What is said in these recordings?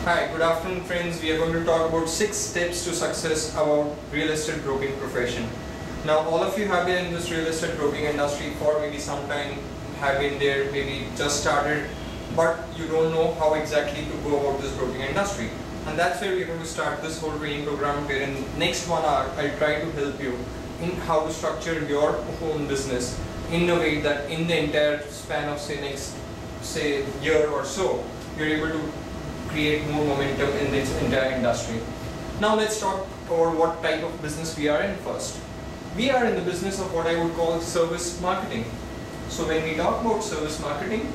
Hi, good afternoon friends. We are going to talk about 6 steps to success about real estate broking profession. Now all of you have been in this real estate broking industry for maybe some time, have been there, maybe just started, but you don't know how exactly to go about this broking industry. And that's where we're going to start this whole training program, where in next 1 hour I'll try to help you in how to structure your own business in a way that in the entire span of next year or so, you're able to create more momentum in this entire industry. Now let's talk about what type of business we are in first. We are in the business of what I would call service marketing. So when we talk about service marketing,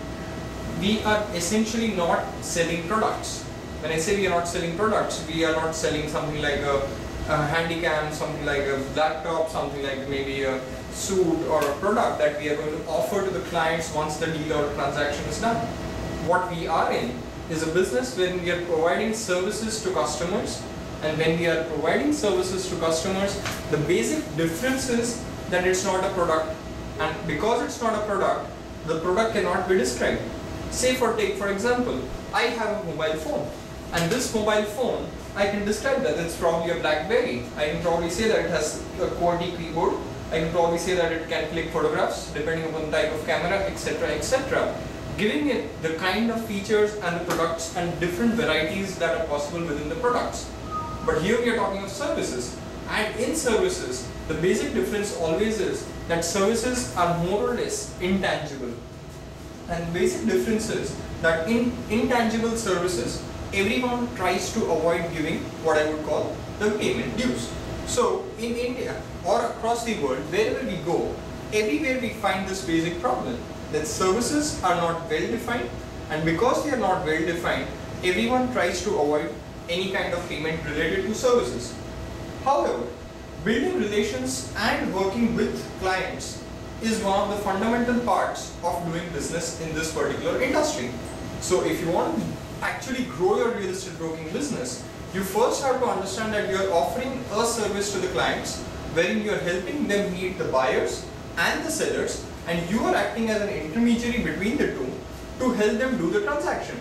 we are essentially not selling products. When I say we are not selling products, we are not selling something like a handycam, something like a laptop, something like maybe a suit or a product that we are going to offer to the clients once the deal or transaction is done. What we are in is a business when we are providing services to customers, and when we are providing services to customers, the basic difference is that it's not a product, and because it's not a product, the product cannot be described. Take for example, I have a mobile phone, and this mobile phone, I can describe that it's probably a BlackBerry. I can probably say that it has a QWERTY keyboard. I can probably say that it can click photographs depending upon the type of camera, etc., etc. Giving it the kind of features and the products and different varieties that are possible within the products. But here we are talking of services, and in services the basic difference always is that services are more or less intangible, and the basic difference is that in intangible services everyone tries to avoid giving what I would call the payment dues. So in India or across the world, wherever we go, everywhere we find this basic problem, that services are not well defined, and because they are not well defined, everyone tries to avoid any kind of payment related to services. However, building relations and working with clients is one of the fundamental parts of doing business in this particular industry. So if you want to actually grow your real estate broking business, you first have to understand that you are offering a service to the clients wherein you are helping them meet the buyers and the sellers, and you are acting as an intermediary between the two to help them do the transaction.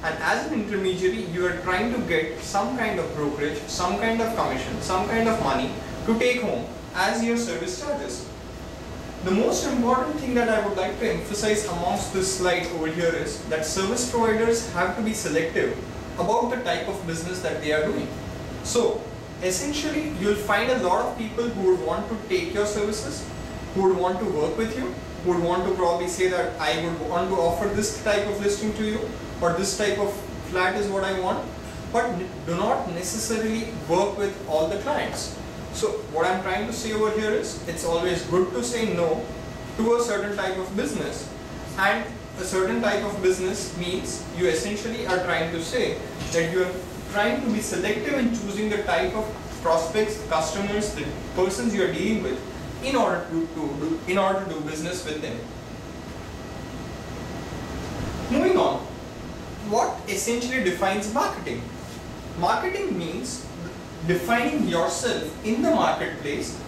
And as an intermediary, you are trying to get some kind of brokerage, some kind of commission, some kind of money to take home as your service charges. The most important thing that I would like to emphasize amongst this slide over here is that service providers have to be selective about the type of business that they are doing. So essentially you'll find a lot of people who would want to take your services, who would want to work with you, who would want to probably say that I would want to offer this type of listing to you, or this type of flat is what I want, but do not necessarily work with all the clients. So what I'm trying to say over here is, it's always good to say no to a certain type of business, and a certain type of business means you essentially are trying to say that you are trying to be selective in choosing the type of prospects, customers, the persons you are dealing with in order to do business with them. Moving on, what essentially defines marketing? Marketing means defining yourself in the marketplace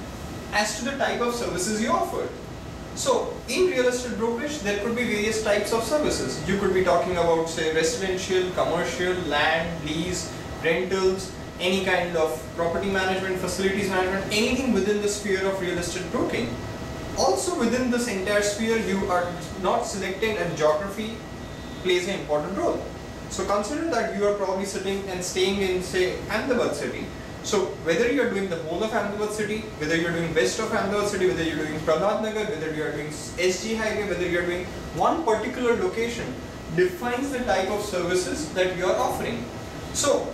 as to the type of services you offer. So in real estate brokerage, there could be various types of services. You could be talking about, say, residential, commercial, land, lease, rentals, any kind of property management, facilities management, anything within the sphere of real estate broking. Also within this entire sphere, you are not selecting, and geography plays an important role. So consider that you are probably sitting and staying in, say, Ahmedabad city. So whether you are doing the whole of Ahmedabad city, whether you are doing west of Ahmedabad city, whether you are doing Prahlad Nagar, whether you are doing SG highway, whether you are doing one particular location, defines the type of services that you are offering. So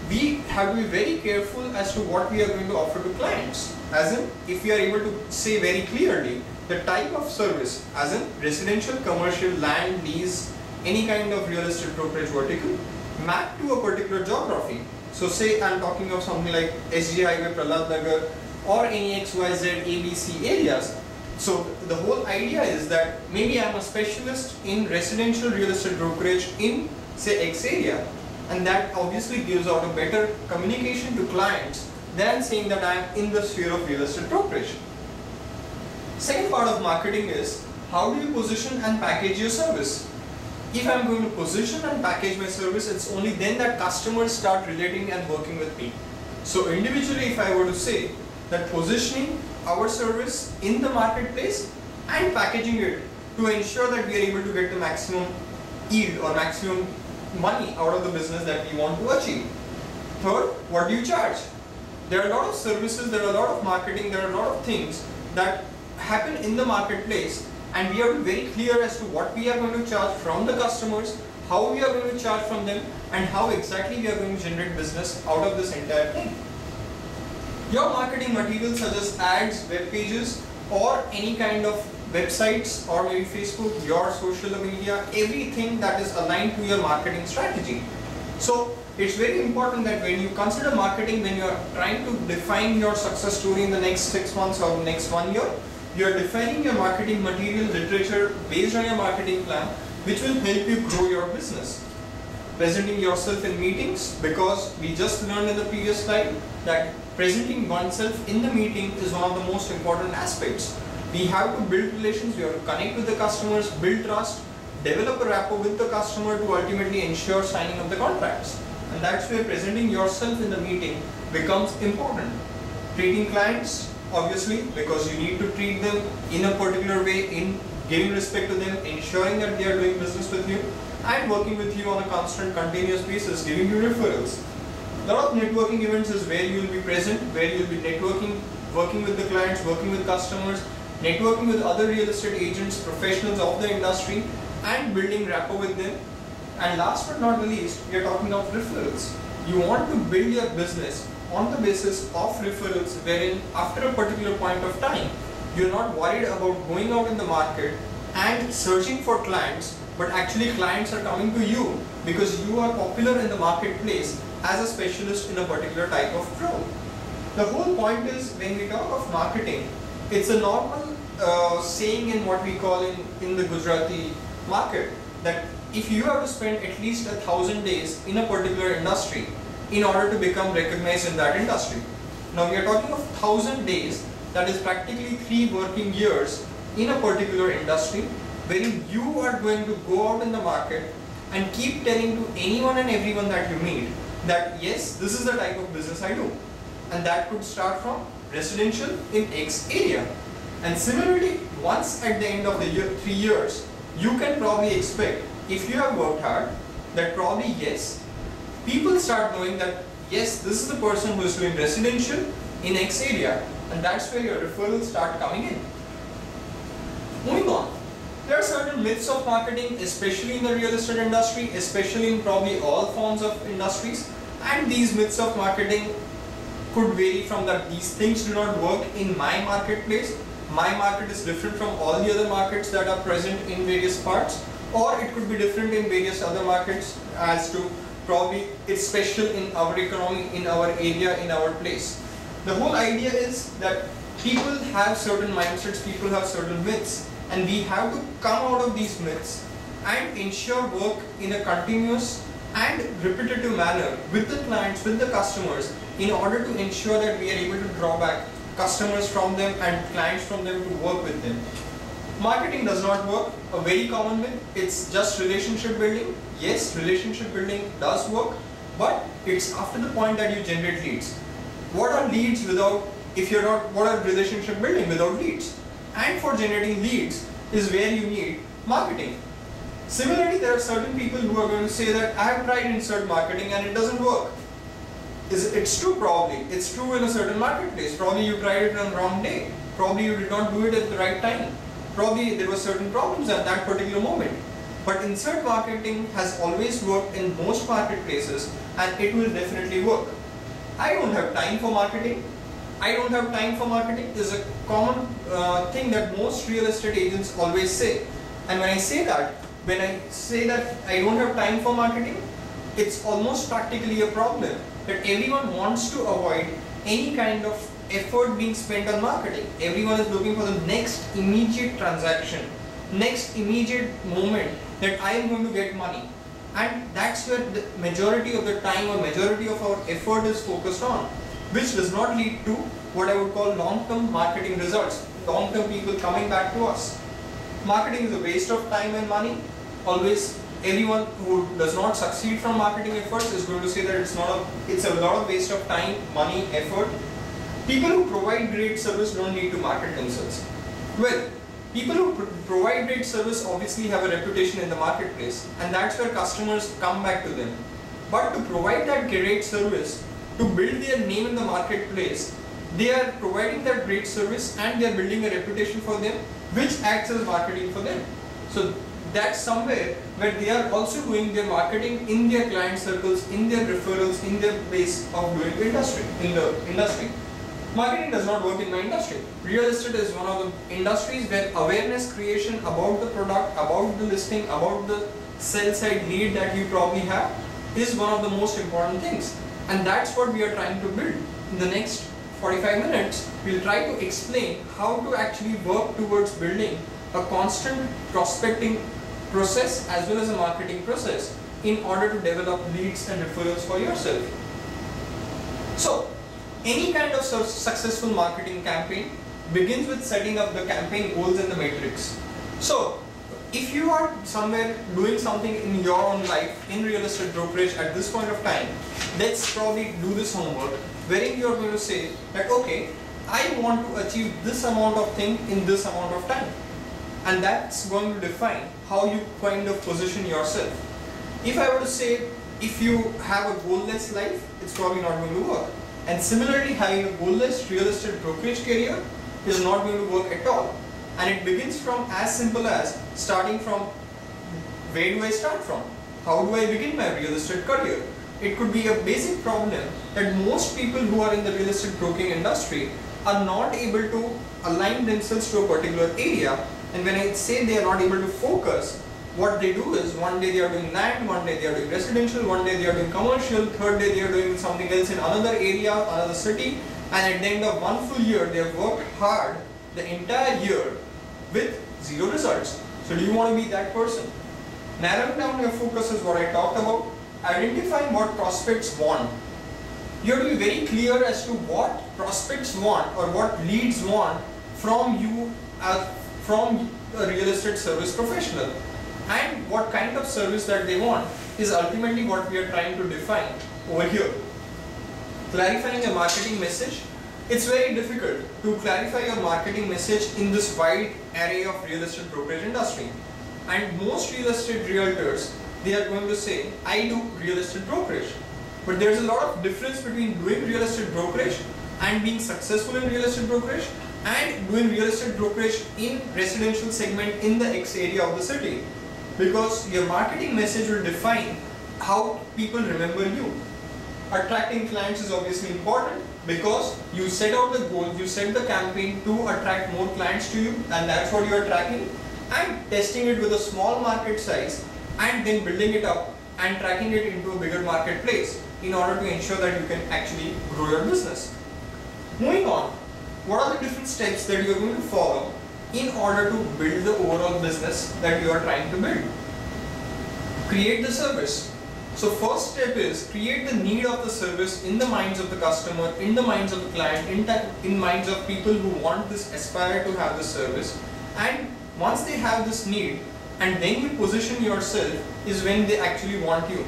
we have to be very careful as to what we are going to offer to clients. As in, if we are able to say very clearly the type of service, as in residential, commercial, land, lease, any kind of real estate brokerage vertical, mapped to a particular geography. So say I'm talking of something like SG highway, Prahlad Nagar, or any XYZ ABC areas. So the whole idea is that maybe I'm a specialist in residential real estate brokerage in, say, X area, and that obviously gives out a better communication to clients than saying that I'm in the sphere of real estate brokerage. Second part of marketing is, how do you position and package your service? If I'm going to position and package my service, it's only then that customers start relating and working with me. So individually, if I were to say that positioning our service in the marketplace and packaging it to ensure that we are able to get the maximum yield or maximum money out of the business that we want to achieve. Third, what do you charge? There are a lot of services, there are a lot of marketing, there are a lot of things that happen in the marketplace, and we are very clear as to what we are going to charge from the customers, how we are going to charge from them, and how exactly we are going to generate business out of this entire thing. Your marketing materials such as ads, web pages, or any kind of websites or maybe Facebook, your social media, everything that is aligned to your marketing strategy. So it's very important that when you consider marketing, when you are trying to define your success story in the next 6 months or next 1 year, you are defining your marketing material literature based on your marketing plan, which will help you grow your business. Presenting yourself in meetings, because we just learned in the previous slide that presenting oneself in the meeting is one of the most important aspects. We have to build relations, we have to connect with the customers, build trust, develop a rapport with the customer to ultimately ensure signing of the contracts. And that's where presenting yourself in the meeting becomes important. Treating clients, obviously, because you need to treat them in a particular way, in giving respect to them, ensuring that they are doing business with you, and working with you on a constant, continuous basis, giving you referrals. A lot of networking events is where you will be present, where you will be networking, working with the clients, working with customers, networking with other real estate agents, professionals of the industry, and building rapport with them. And last but not the least, we are talking of referrals. You want to build your business on the basis of referrals, wherein after a particular point of time, you're not worried about going out in the market and searching for clients, but actually clients are coming to you because you are popular in the marketplace as a specialist in a particular type of role. The whole point is, when we talk of marketing, it's a normal saying in what we call in the Gujarati market, that if you have to spend at least 1,000 days in a particular industry in order to become recognized in that industry. Now we are talking of 1,000 days, that is practically 3 working years in a particular industry, wherein you are going to go out in the market and keep telling to anyone and everyone that you meet that yes, this is the type of business I do. And that could start from residential in X area. And similarly, once at the end of the year, 3 years, you can probably expect, if you have worked hard, that probably yes, people start knowing that yes, this is the person who is doing residential in X area, and that's where your referrals start coming in. Moving on, there are certain myths of marketing, especially in the real estate industry, especially in probably all forms of industries, and these myths of marketing could vary from that these things do not work in my marketplace, my market is different from all the other markets that are present in various parts, or it could be different in various other markets as to probably it's special in our economy, in our area, in our place. The whole idea is that people have certain mindsets, people have certain myths, and we have to come out of these myths and ensure work in a continuous and repetitive manner with the clients, with the customers, in order to ensure that we are able to draw back customers from them and clients from them to work with them. Marketing does not work. A very common myth, it's just relationship building. Yes, relationship building does work, but it's after the point that you generate leads. What are leads without, if you're not, what are relationship building without leads? And for generating leads is where you need marketing. Similarly, there are certain people who are going to say that I have tried insert marketing and it doesn't work. It's true probably. It's true in a certain marketplace. Probably you tried it on the wrong day. Probably you did not do it at the right time. Probably there were certain problems at that particular moment. But insert marketing has always worked in most marketplaces, and it will definitely work. I don't have time for marketing. I don't have time for marketing is a common thing that most real estate agents always say. And when I say that I don't have time for marketing, it's almost practically a problem that everyone wants to avoid any kind of effort being spent on marketing. Everyone is looking for the next immediate transaction, next immediate moment that I am going to get money. And that's where the majority of the time or majority of our effort is focused on, which does not lead to what I would call long-term marketing results, long-term people coming back to us. Marketing is a waste of time and money. always everyone who does not succeed from marketing efforts is going to say that it's a lot of waste of time, money, effort. People who provide great service don't need to market themselves. Well, people who provide great service obviously have a reputation in the marketplace, and that's where customers come back to them. But to provide that great service, to build their name in the marketplace, they are providing that great service and they are building a reputation for them, which acts as marketing for them. So that's somewhere where they are also doing their marketing in their client circles, in their referrals, in their base of doing the industry. Marketing does not work in my industry. Real estate is one of the industries where awareness creation about the product, about the listing, about the sell side lead that you probably have is one of the most important things. And that's what we are trying to build. In the next 45 minutes, we'll try to explain how to actually work towards building a constant prospecting process as well as a marketing process in order to develop leads and referrals for yourself. So, any kind of successful marketing campaign begins with setting up the campaign goals and the metrics. So, if you are somewhere doing something in your own life in real estate brokerage at this point of time, let's probably do this homework wherein you are going to say that okay, I want to achieve this amount of thing in this amount of time. And that's going to define how you kind of position yourself. If I were to say, if you have a goalless life, it's probably not going to work. And similarly, having a goalless real estate brokerage career is not going to work at all. And it begins from as simple as starting from where do I start from? How do I begin my real estate career? It could be a basic problem that most people who are in the real estate broking industry are not able to align themselves to a particular area. And when I say they are not able to focus, what they do is one day they are doing land, one day they are doing residential, one day they are doing commercial, third day they are doing something else in another area, another city, and at the end of one full year they have worked hard the entire year with zero results. So do you want to be that person? Narrowing down your focus is what I talked about. Identifying what prospects want. You have to be very clear as to what prospects want or what leads want from you from a real estate service professional, and what kind of service that they want is ultimately what we are trying to define over here. Clarifying a marketing message. It's very difficult to clarify your marketing message in this wide array of real estate brokerage industry. And most real estate realtors, they are going to say, I do real estate brokerage. But there's a lot of difference between doing real estate brokerage and being successful in real estate brokerage and doing real estate brokerage in residential segment in the X area of the city. Because your marketing message will define how people remember you. Attracting clients is obviously important because you set out the goal, you set the campaign to attract more clients to you, and that's what you are tracking, and testing it with a small market size and then building it up and tracking it into a bigger marketplace in order to ensure that you can actually grow your business. Moving on, what are the different steps that you are going to follow in order to build the overall business that you are trying to build? Create the service. So first step is create the need of the service in the minds of the customer, in the minds of the client, in minds of people who want this, aspire to have this service. And once they have this need, and then you position yourself is when they actually want you.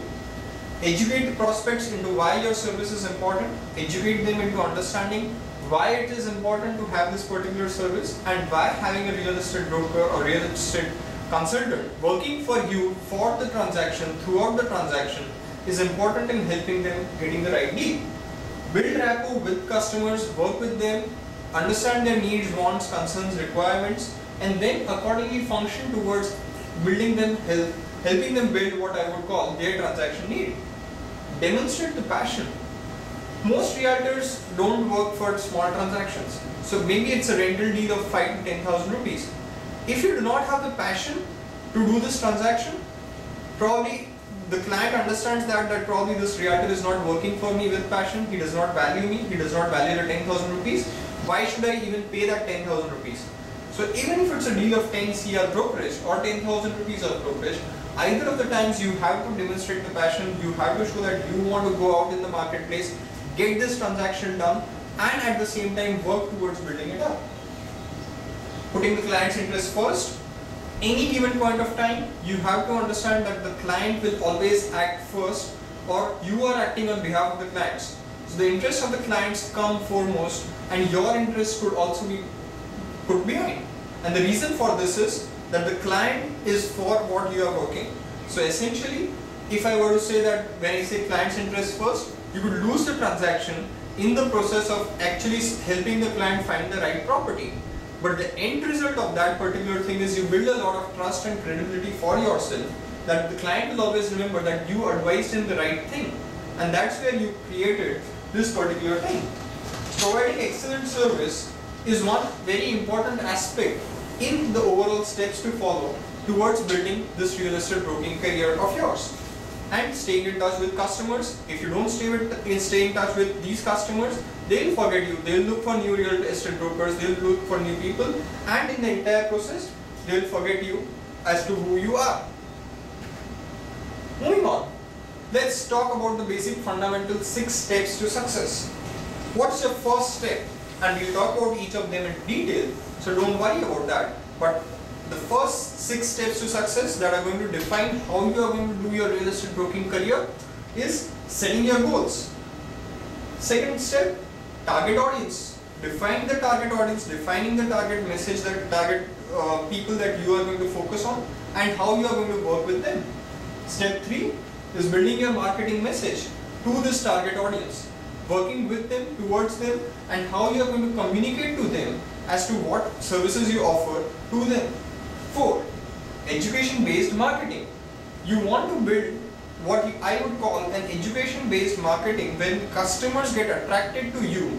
Educate the prospects into why your service is important, educate them into understanding why it is important to have this particular service and why having a real estate broker or real estate consultant working for you for the transaction, throughout the transaction, is important in helping them getting the right deal. Build rapport with customers, work with them, understand their needs, wants, concerns, requirements, and then accordingly function towards building them, helping them build what I would call their transaction need. Demonstrate the passion. Most realtors don't work for small transactions. So maybe it's a rental deal of 5 to 10,000 rupees. If you do not have the passion to do this transaction, probably the client understands that probably this realtor is not working for me with passion, he does not value me, he does not value the 10,000 rupees. Why should I even pay that 10,000 rupees? So even if it's a deal of 10 CR brokerage or 10,000 rupees of brokerage, either of the times you have to demonstrate the passion, you have to show that you want to go out in the marketplace, get this transaction done, and at the same time work towards building it up. Putting the client's interest first, any given point of time, you have to understand that the client will always act first, or you are acting on behalf of the clients. So the interests of the clients come foremost, and your interests could also be put behind. And the reason for this is that the client is for what you are working. So essentially, if I were to say that when I say client's interest first, you could lose the transaction in the process of actually helping the client find the right property. But the end result of that particular thing is you build a lot of trust and credibility for yourself, that the client will always remember that you advised him the right thing. And that's where you created this particular thing. Providing excellent service is one very important aspect in the overall steps to follow towards building this real estate broking career of yours. And staying in touch with customers. If you don't stay in touch with these customers, they'll forget you. They'll look for new real estate brokers, they'll look for new people, and in the entire process, they'll forget you as to who you are. Moving on, let's talk about the basic fundamental 6 steps to success. What's your first step? And we'll talk about each of them in detail, so don't worry about that. But the first 6 steps to success that are going to define how you are going to do your real estate broking career is setting your goals. Second step, target audience. Define the target audience, defining the target message, the target people that you are going to focus on, and how you are going to work with them. Step 3 is building your marketing message to this target audience, working with them, towards them, and how you are going to communicate to them as to what services you offer to them. 4. Education-based marketing. You want to build what I would call an education-based marketing, when customers get attracted to you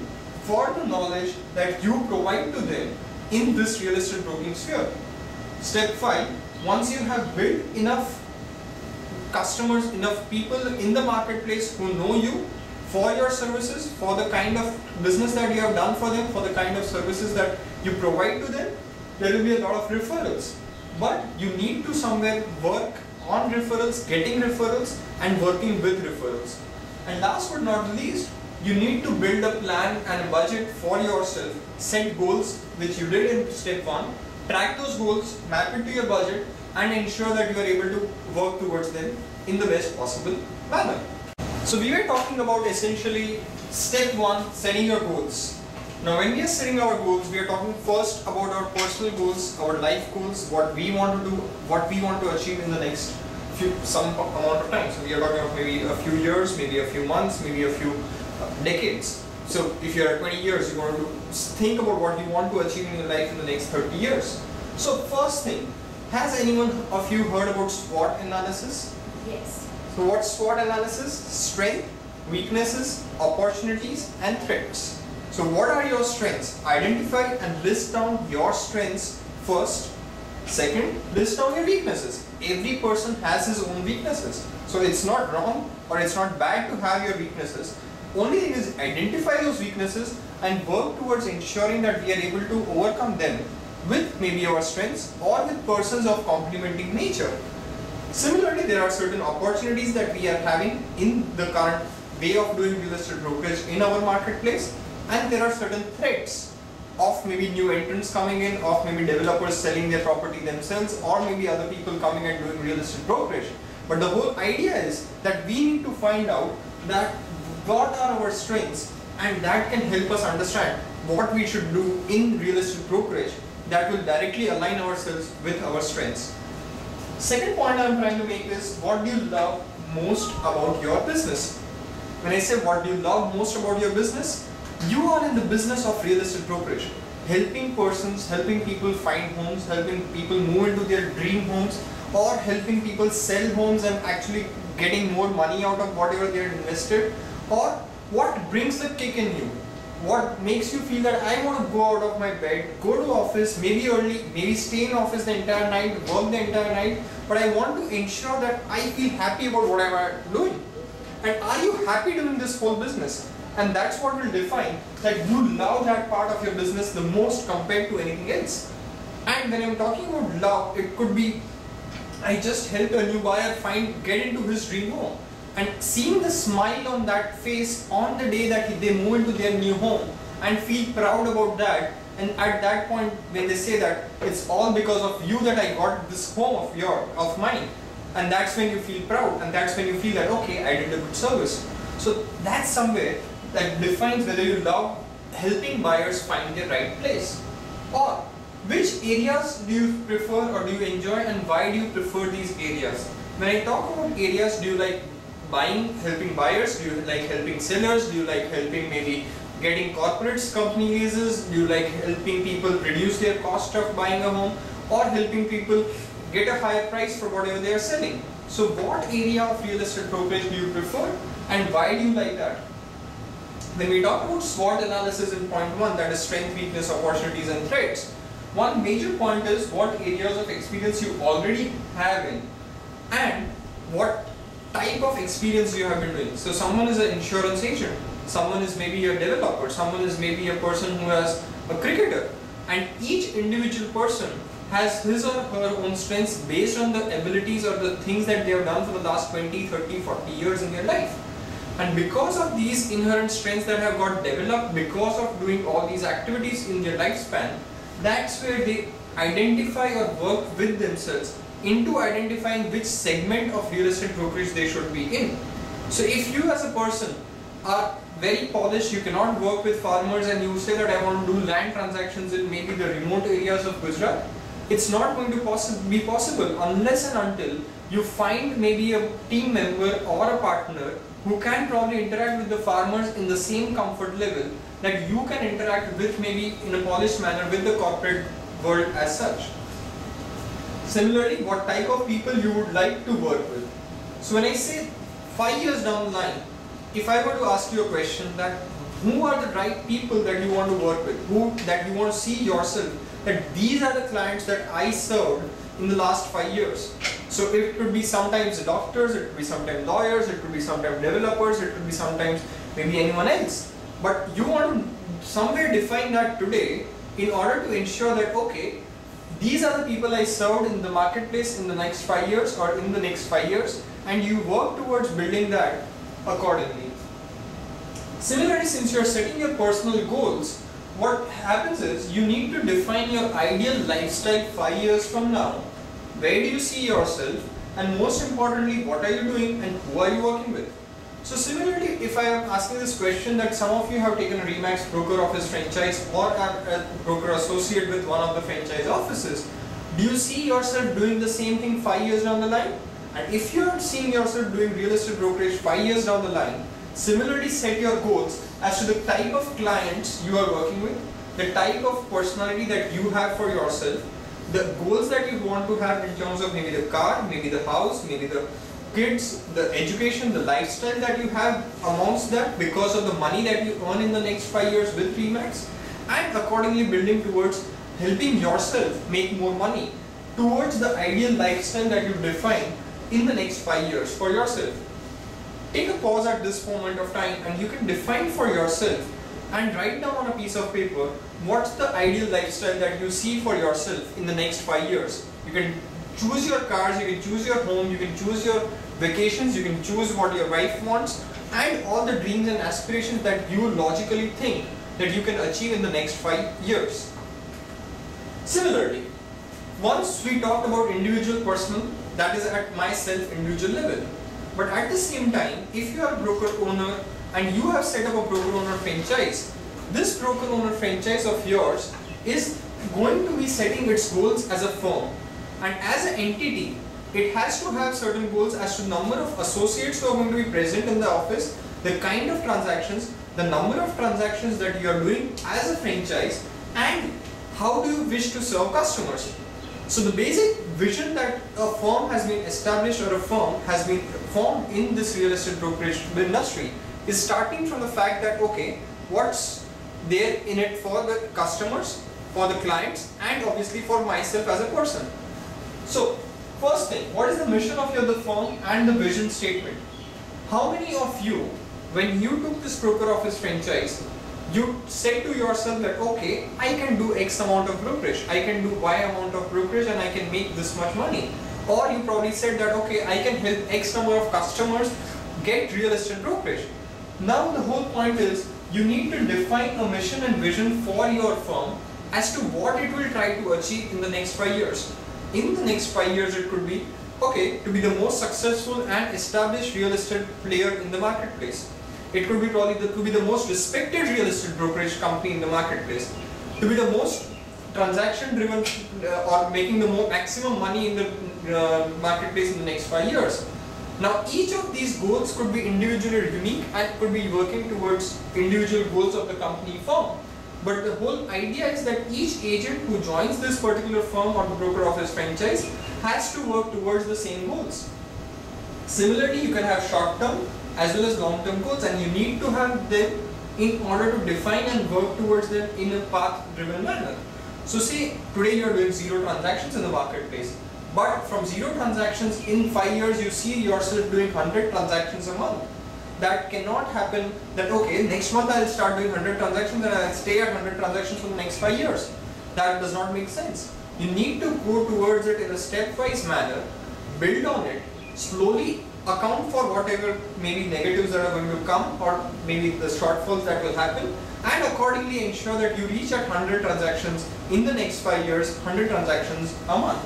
for the knowledge that you provide to them in this real estate broking sphere. Step 5. Once you have built enough customers, enough people in the marketplace who know you for your services, for the kind of business that you have done for them, for the kind of services that you provide to them, there will be a lot of referrals. But you need to somewhere work on referrals, getting referrals, and working with referrals. And last but not least, you need to build a plan and a budget for yourself. Set goals, which you did in step 1, track those goals, map it to your budget, and ensure that you are able to work towards them in the best possible manner. So we were talking about essentially step 1, setting your goals. Now when we are setting our goals, we are talking first about our personal goals, our life goals, what we want to do, what we want to achieve in the next some amount of time. So we are talking about maybe a few years, maybe a few months, maybe a few decades. So if you are 20 years, you want to think about what you want to achieve in your life in the next 30 years. So first thing, has anyone of you heard about SWOT analysis? Yes. So what's SWOT analysis? Strength, weaknesses, opportunities, and threats. So what are your strengths? Identify and list down your strengths first. Second, list down your weaknesses. Every person has his own weaknesses. So it's not wrong or it's not bad to have your weaknesses. Only thing is identify those weaknesses and work towards ensuring that we are able to overcome them with maybe our strengths or with persons of complementing nature. Similarly, there are certain opportunities that we are having in the current way of doing real estate brokerage in our marketplace. And there are certain threats of maybe new entrants coming in, of maybe developers selling their property themselves, or maybe other people coming and doing real estate brokerage. But the whole idea is that we need to find out that what are our strengths, and that can help us understand what we should do in real estate brokerage that will directly align ourselves with our strengths. Second point I am trying to make is, what do you love most about your business? When I say what do you love most about your business, you are in the business of real estate brokerage, helping persons, helping people find homes, helping people move into their dream homes, or helping people sell homes and actually getting more money out of whatever they are invested. Or what brings the kick in you? What makes you feel that I want to go out of my bed, go to office, maybe early, maybe stay in office the entire night, work the entire night, but I want to ensure that I feel happy about what I am doing. And are you happy doing this whole business? And that's what will define that you love that part of your business the most compared to anything else. And when I'm talking about love, it could be, I just helped a new buyer get into his dream home. And seeing the smile on that face on the day that they move into their new home and feel proud about that And at that point, when they say that it's all because of you that I got this home of mine, and that's when you feel proud, and that's when you feel that okay, I did a good service. So that's somewhere that defines whether you love helping buyers find their right place. Or which areas do you prefer or do you enjoy, and why do you prefer these areas? When I talk about areas, do you like helping buyers? Do you like helping sellers? Do you like helping maybe getting corporates company leases? Do you like helping people reduce their cost of buying a home, or helping people get a higher price for whatever they are selling? So what area of real estate brokerage do you prefer, and why do you like that? When we talk about SWOT analysis in point 1, that is strength, weakness, opportunities and threats, one major point is what areas of experience you already have in, and what type of experience you have been doing. So someone is an insurance agent, someone is maybe a developer, someone is maybe a person who has a cricketer, and each individual person has his or her own strengths based on the abilities or the things that they have done for the last 20, 30, 40 years in their life. And because of these inherent strengths that have got developed because of doing all these activities in their lifespan, that's where they identify or work with themselves into identifying which segment of real estate brokerage they should be in. So if you as a person are very polished, you cannot work with farmers, and you say that I want to do land transactions in maybe the remote areas of Gujarat, it's not going to be possible unless and until you find maybe a team member or a partner who can probably interact with the farmers in the same comfort level that you can interact with maybe in a polished manner with the corporate world as such. Similarly, what type of people you would like to work with. So when I say 5 years down the line, if I were to ask you a question that who are the right people that you want to work with, that you want to see yourself, that these are the clients that I served in the last 5 years. So it could be sometimes doctors, it could be sometimes lawyers, it could be sometimes developers, it could be sometimes maybe anyone else. But you want to somewhere define that today in order to ensure that okay, these are the people I served in the marketplace in the next 5 years or in the next 5 years, and you work towards building that accordingly. Similarly, since you're setting your personal goals, what happens is you need to define your ideal lifestyle 5 years from now. Where do you see yourself, and most importantly, what are you doing and who are you working with? So similarly, if I am asking this question that some of you have taken a Remax broker office franchise or are a broker associate with one of the franchise offices, do you see yourself doing the same thing 5 years down the line? And if you are seeing yourself doing real estate brokerage 5 years down the line, similarly set your goals as to the type of clients you are working with, the type of personality that you have for yourself, the goals that you want to have in terms of maybe the car, maybe the house, maybe the kids, the education, the lifestyle that you have amongst that because of the money that you earn in the next 5 years with Remax, and accordingly building towards helping yourself make more money towards the ideal lifestyle that you define in the next 5 years for yourself. Take a pause at this moment of time and you can define for yourself and write down on a piece of paper what's the ideal lifestyle that you see for yourself in the next 5 years. You can choose your cars, you can choose your home, you can choose your vacations, you can choose what your wife wants, and all the dreams and aspirations that you logically think that you can achieve in the next 5 years. Similarly, once we talked about individual personal, that is at my self-individual level. But at the same time, if you are a broker owner and you have set up a broker owner franchise, this broker owner franchise of yours is going to be setting its goals as a firm. And as an entity, it has to have certain goals as to number of associates who are going to be present in the office, the kind of transactions, the number of transactions that you are doing as a franchise, and how do you wish to serve customers. So the basic vision that a firm has been established or a firm has been formed in this real estate brokerage industry is starting from the fact that okay, what's there in it for the customers, for the clients, and obviously for myself as a person. So first thing, what is the mission of the firm and the vision statement? How many of you, when you took this broker office franchise, you said to yourself that okay, I can do X amount of brokerage, I can do Y amount of brokerage, and I can make this much money? Or you probably said that okay, I can help X number of customers get real estate brokerage. Now the whole point is you need to define a mission and vision for your firm as to what it will try to achieve in the next 5 years. In the next 5 years, it could be, okay, to be the most successful and established real estate player in the marketplace. It could be probably to be the most respected real estate brokerage company in the marketplace. To be the most transaction driven or making the maximum money in the marketplace in the next 5 years. Now each of these goals could be individually unique and could be working towards individual goals of the company firm. But the whole idea is that each agent who joins this particular firm or the broker office franchise has to work towards the same goals. Similarly, you can have short-term as well as long-term goals, and you need to have them in order to define and work towards them in a path-driven manner. So say today you are doing 0 transactions in the marketplace, but from 0 transactions in 5 years you see yourself doing 100 transactions a month. That cannot happen that okay, next month I will start doing 100 transactions and I will stay at 100 transactions for the next 5 years. That does not make sense. You need to go towards it in a stepwise manner, build on it, slowly account for whatever maybe negatives that are going to come or maybe the shortfalls that will happen, and accordingly ensure that you reach at 100 transactions in the next 5 years, 100 transactions a month.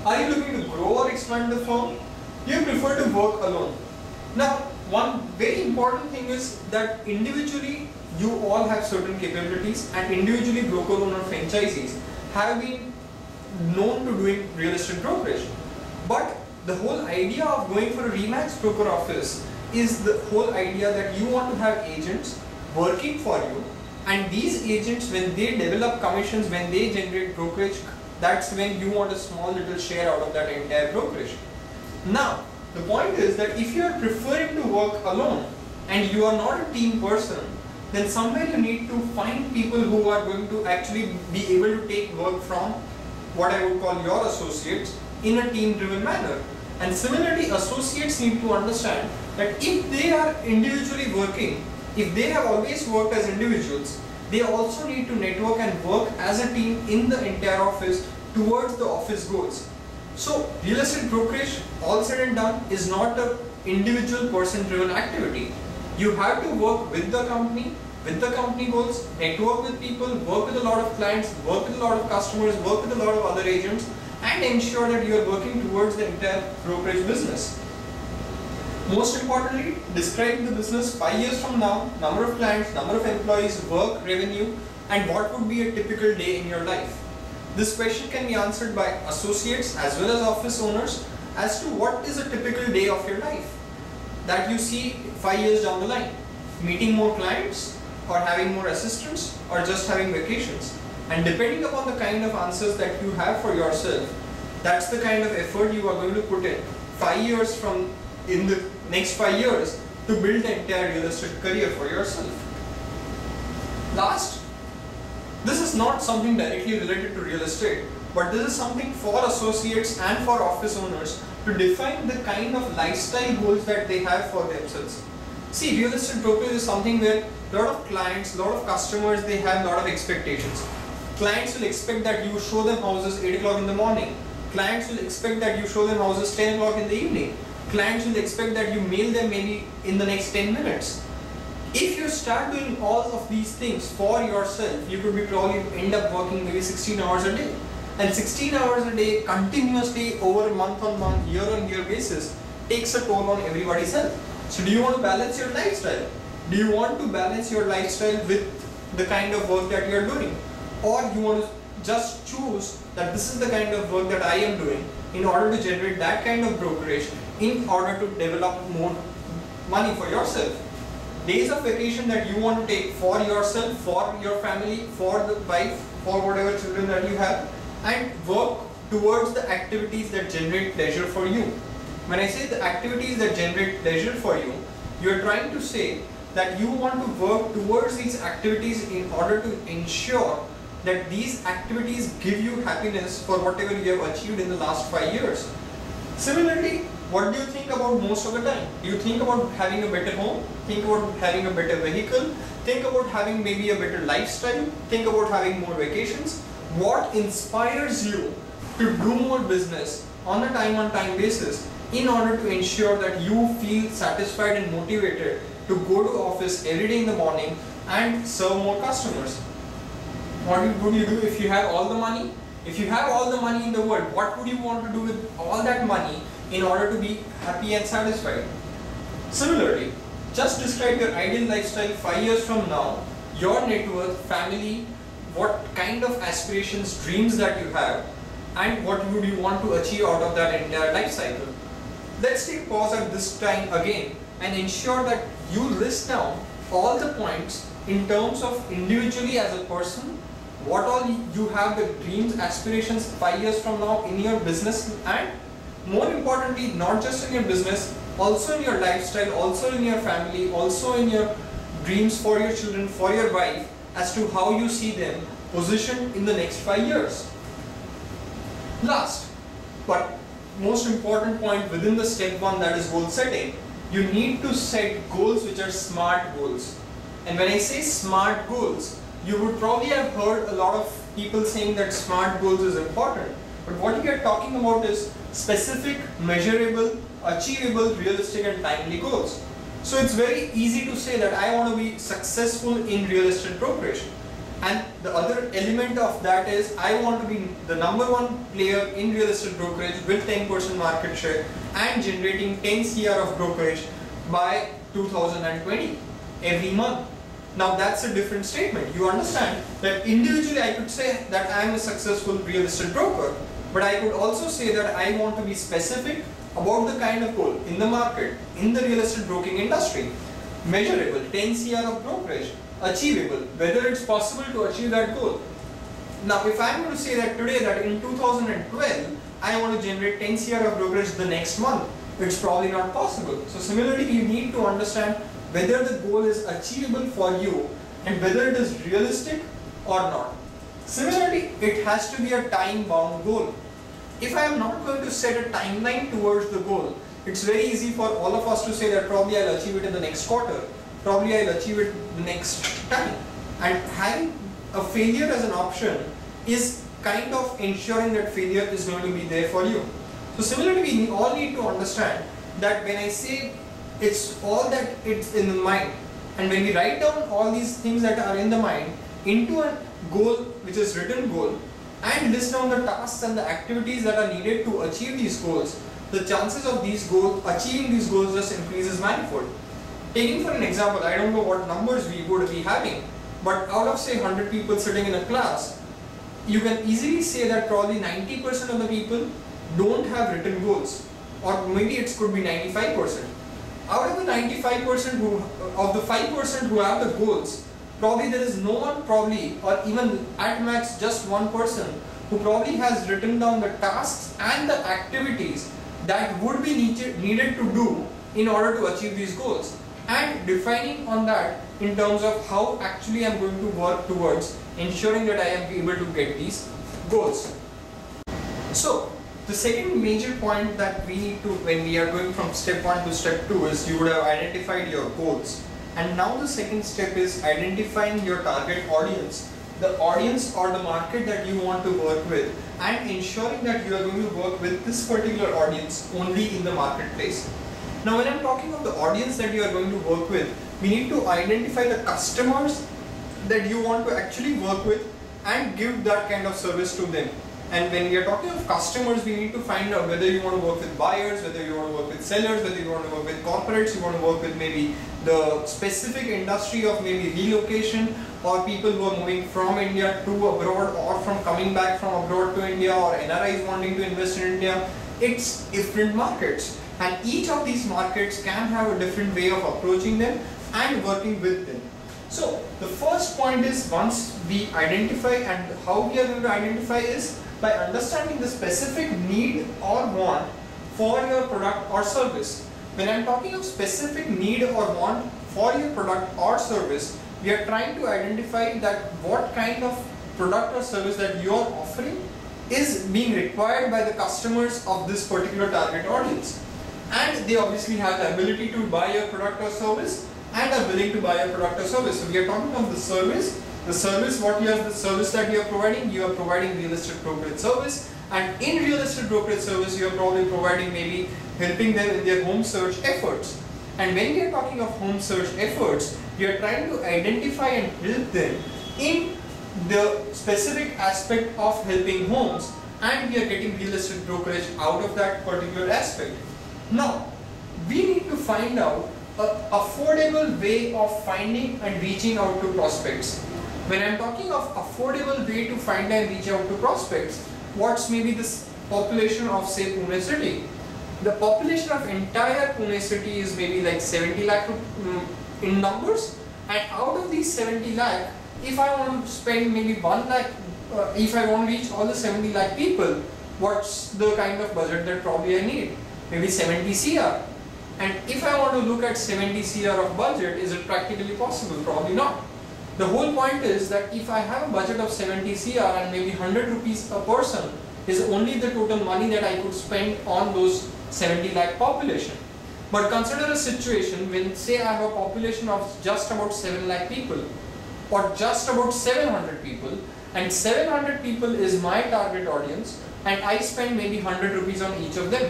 Are you looking to grow or expand the firm? You prefer to work alone. Now, one very important thing is that individually you all have certain capabilities, and individually broker owner franchisees have been known to doing real estate brokerage. But the whole idea of going for a Remax broker office is the whole idea that you want to have agents working for you, and these agents, when they develop commissions, when they generate brokerage, that's when you want a small little share out of that entire brokerage. Now, the point is that if you are preferring to work alone and you are not a team person, then somewhere you need to find people who are going to actually be able to take work from what I would call your associates in a team driven manner. And similarly, associates need to understand that if they are individually working, if they have always worked as individuals, they also need to network and work as a team in the entire office towards the office goals. So real estate brokerage, all said and done, is not an individual person driven activity. You have to work with the company goals, network with people, work with a lot of clients, work with a lot of customers, work with a lot of other agents, and ensure that you are working towards the entire brokerage business. Most importantly, describe the business 5 years from now, number of clients, number of employees, work, revenue, and what would be a typical day in your life. This question can be answered by associates as well as office owners as to what is a typical day of your life that you see 5 years down the line. Meeting more clients, or having more assistants, or just having vacations. And depending upon the kind of answers that you have for yourself, that's the kind of effort you are going to put in 5 years from in the next 5 years to build the entire real estate career for yourself. Last, this is not something directly related to real estate, but this is something for associates and for office owners to define the kind of lifestyle goals that they have for themselves. See, real estate brokerage is something where a lot of clients, a lot of customers, they have a lot of expectations. Clients will expect that you show them houses 8 o'clock in the morning. Clients will expect that you show them houses 10 o'clock in the evening. Clients will expect that you mail them maybe in the next 10 minutes. If you start doing all of these things for yourself, you could be probably end up working maybe 16 hours a day. And 16 hours a day continuously over a month on month, year on year basis takes a toll on everybody's health. So do you want to balance your lifestyle? Do you want to balance your lifestyle with the kind of work that you are doing? Or you want to just choose that this is the kind of work that I am doing in order to generate that kind of brokerage in order to develop more money for yourself. Days of vacation that you want to take for yourself, for your family, for the wife, for whatever children that you have, and work towards the activities that generate pleasure for you. When I say the activities that generate pleasure for you, you are trying to say that you want to work towards these activities in order to ensure that these activities give you happiness for whatever you have achieved in the last 5 years. Similarly, what do you think about most of the time? Do you think about having a better home? Think about having a better vehicle? Think about having maybe a better lifestyle? Think about having more vacations? What inspires you to do more business on a time-on-time basis in order to ensure that you feel satisfied and motivated to go to office every day in the morning and serve more customers? What would you do if you have all the money? If you have all the money in the world, what would you want to do with all that money in order to be happy and satisfied? Similarly, just describe your ideal lifestyle 5 years from now, your net worth, family, what kind of aspirations, dreams that you have, and what would you want to achieve out of that entire life cycle. Let's take pause at this time again and ensure that you list down all the points in terms of individually as a person, what all you have the dreams, aspirations 5 years from now in your business, and more importantly, not just in your business, also in your lifestyle, also in your family, also in your dreams for your children, for your wife, as to how you see them positioned in the next 5 years. Last, but most important point within the step 1, that is goal setting, you need to set goals which are SMART goals. And when I say SMART goals, you would probably have heard a lot of people saying that SMART goals is important. But what we are talking about is specific, measurable, achievable, realistic and timely goals. So it's very easy to say that I want to be successful in real estate brokerage. And the other element of that is I want to be the #1 player in real estate brokerage with 10% market share and generating 10 CR of brokerage by 2020 every month. Now that's a different statement. You understand that individually I could say that I am a successful real estate broker, but I could also say that I want to be specific about the kind of goal in the market, in the real estate broking industry, measurable, 10 CR of brokerage, achievable, whether it's possible to achieve that goal. Now if I'm going to say that today that in 2012 I want to generate 10 CR of brokerage the next month, it's probably not possible. So similarly, you need to understand whether the goal is achievable for you and whether it is realistic or not. Similarly, it has to be a time-bound goal. If I am not going to set a timeline towards the goal, it's very easy for all of us to say that probably I'll achieve it in the next quarter, probably I'll achieve it the next time. And having a failure as an option is kind of ensuring that failure is going to be there for you. So similarly, we all need to understand that when I say it's all that it's in the mind, and when we write down all these things that are in the mind into a goal which is written goal and list down the tasks and the activities that are needed to achieve these goals, the chances of achieving these goals just increases manifold. Taking for an example, I don't know what numbers we would be having, but out of say 100 people sitting in a class, you can easily say that probably 90% of the people don't have written goals, or maybe it could be 95%. Out of the 95% of the 5% who have the goals, probably there is no one or even at max just one person who probably has written down the tasks and the activities that would be needed to do in order to achieve these goals, and defining on that in terms of how actually I am going to work towards ensuring that I am able to get these goals. So the second major point that we need to, when we are going from step 1 to step 2, is you would have identified your goals. And now the second step is identifying your target audience, the audience or the market that you want to work with, and ensuring that you are going to work with this particular audience only in the marketplace. Now when I'm talking of the audience that you are going to work with, we need to identify the customers that you want to actually work with and give that kind of service to them. And when we are talking of customers, we need to find out whether you want to work with buyers, whether you want to work with sellers, whether you want to work with corporates, you want to work with maybe the specific industry of maybe relocation, or people who are moving from India to abroad, or from coming back from abroad to India, or NRIs wanting to invest in India. It's different markets, and each of these markets can have a different way of approaching them and working with them. So the first point is, once we identify, and how we are going to identify is by understanding the specific need or want for your product or service. When I'm talking of specific need or want for your product or service, we are trying to identify that what kind of product or service that you are offering is being required by the customers of this particular target audience. And they obviously have the ability to buy your product or service and are willing to buy your product or service. So we are talking of the service. The service, the service that you are providing real estate brokerage service, and in real estate brokerage service you are probably providing, maybe helping them in their home search efforts. And when we are talking of home search efforts, we are trying to identify and help them in the specific aspect of helping homes, and we are getting real estate brokerage out of that particular aspect. Now, we need to find out an affordable way of finding and reaching out to prospects. When I'm talking of affordable way to find and reach out to prospects, what's maybe this population of say Pune city? The population of entire Pune city is maybe like 70 lakh in numbers, and out of these 70 lakh, if I want to spend maybe 1 lakh, if I want to reach all the 70 lakh people, what's the kind of budget that probably I need? Maybe 70 CR. And if I want to look at 70 CR of budget, is it practically possible? Probably not. The whole point is that if I have a budget of 70 CR and maybe 100 rupees a person is only the total money that I could spend on those 70 lakh population. But consider a situation when say I have a population of just about 7 lakh people or just about 700 people, and 700 people is my target audience, and I spend maybe 100 rupees on each of them.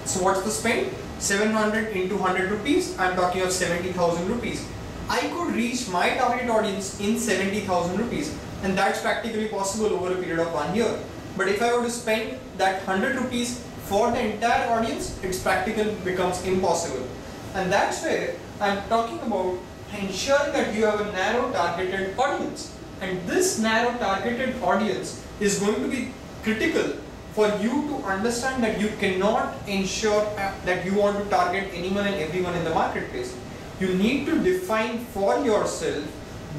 So what's the spend? 700 into 100 rupees, I'm talking of 70,000 rupees. I could reach my target audience in 70,000 rupees, and that's practically possible over a period of 1 year. But if I were to spend that 100 rupees for the entire audience, it's practically becomes impossible. And that's where I'm talking about ensuring that you have a narrow targeted audience. And this narrow targeted audience is going to be critical for you to understand that you cannot ensure that you want to target anyone and everyone in the marketplace. You need to define for yourself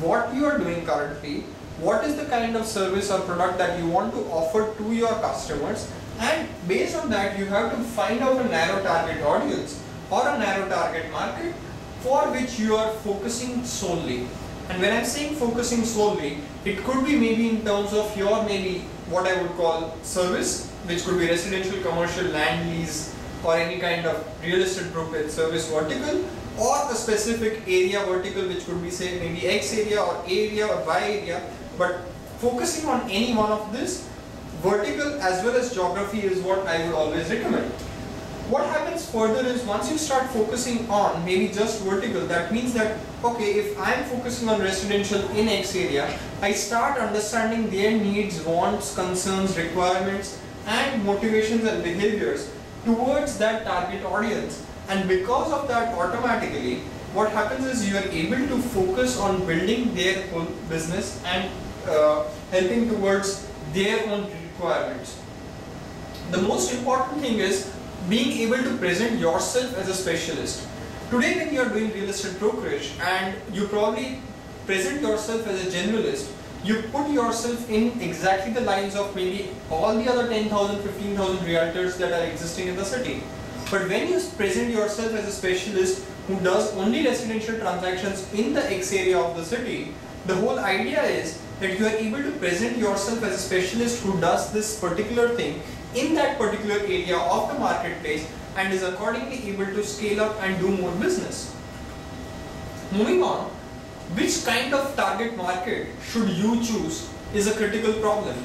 what you are doing currently, what is the kind of service or product that you want to offer to your customers, and based on that you have to find out a narrow target audience or a narrow target market for which you are focusing solely. And when I'm saying focusing solely, it could be maybe in terms of your maybe what I would call service, which could be residential, commercial, land lease, or any kind of real estate brokerage service vertical, or a specific area vertical, which could be say maybe X area or A area or Y area. But focusing on any one of this, vertical as well as geography, is what I would always recommend. What happens further is once you start focusing on maybe just vertical, that means that okay, if I am focusing on residential in X area, I start understanding their needs, wants, concerns, requirements, and motivations and behaviors towards that target audience. And because of that, automatically what happens is you are able to focus on building their whole business and helping towards their own requirements. The most important thing is being able to present yourself as a specialist. Today when you are doing real estate brokerage and you probably present yourself as a generalist, you put yourself in exactly the lines of maybe all the other 10,000, 15,000 realtors that are existing in the city. But when you present yourself as a specialist who does only residential transactions in the X area of the city, the whole idea is that you are able to present yourself as a specialist who does this particular thing in that particular area of the marketplace and is accordingly able to scale up and do more business. Moving on, which kind of target market should you choose is a critical problem,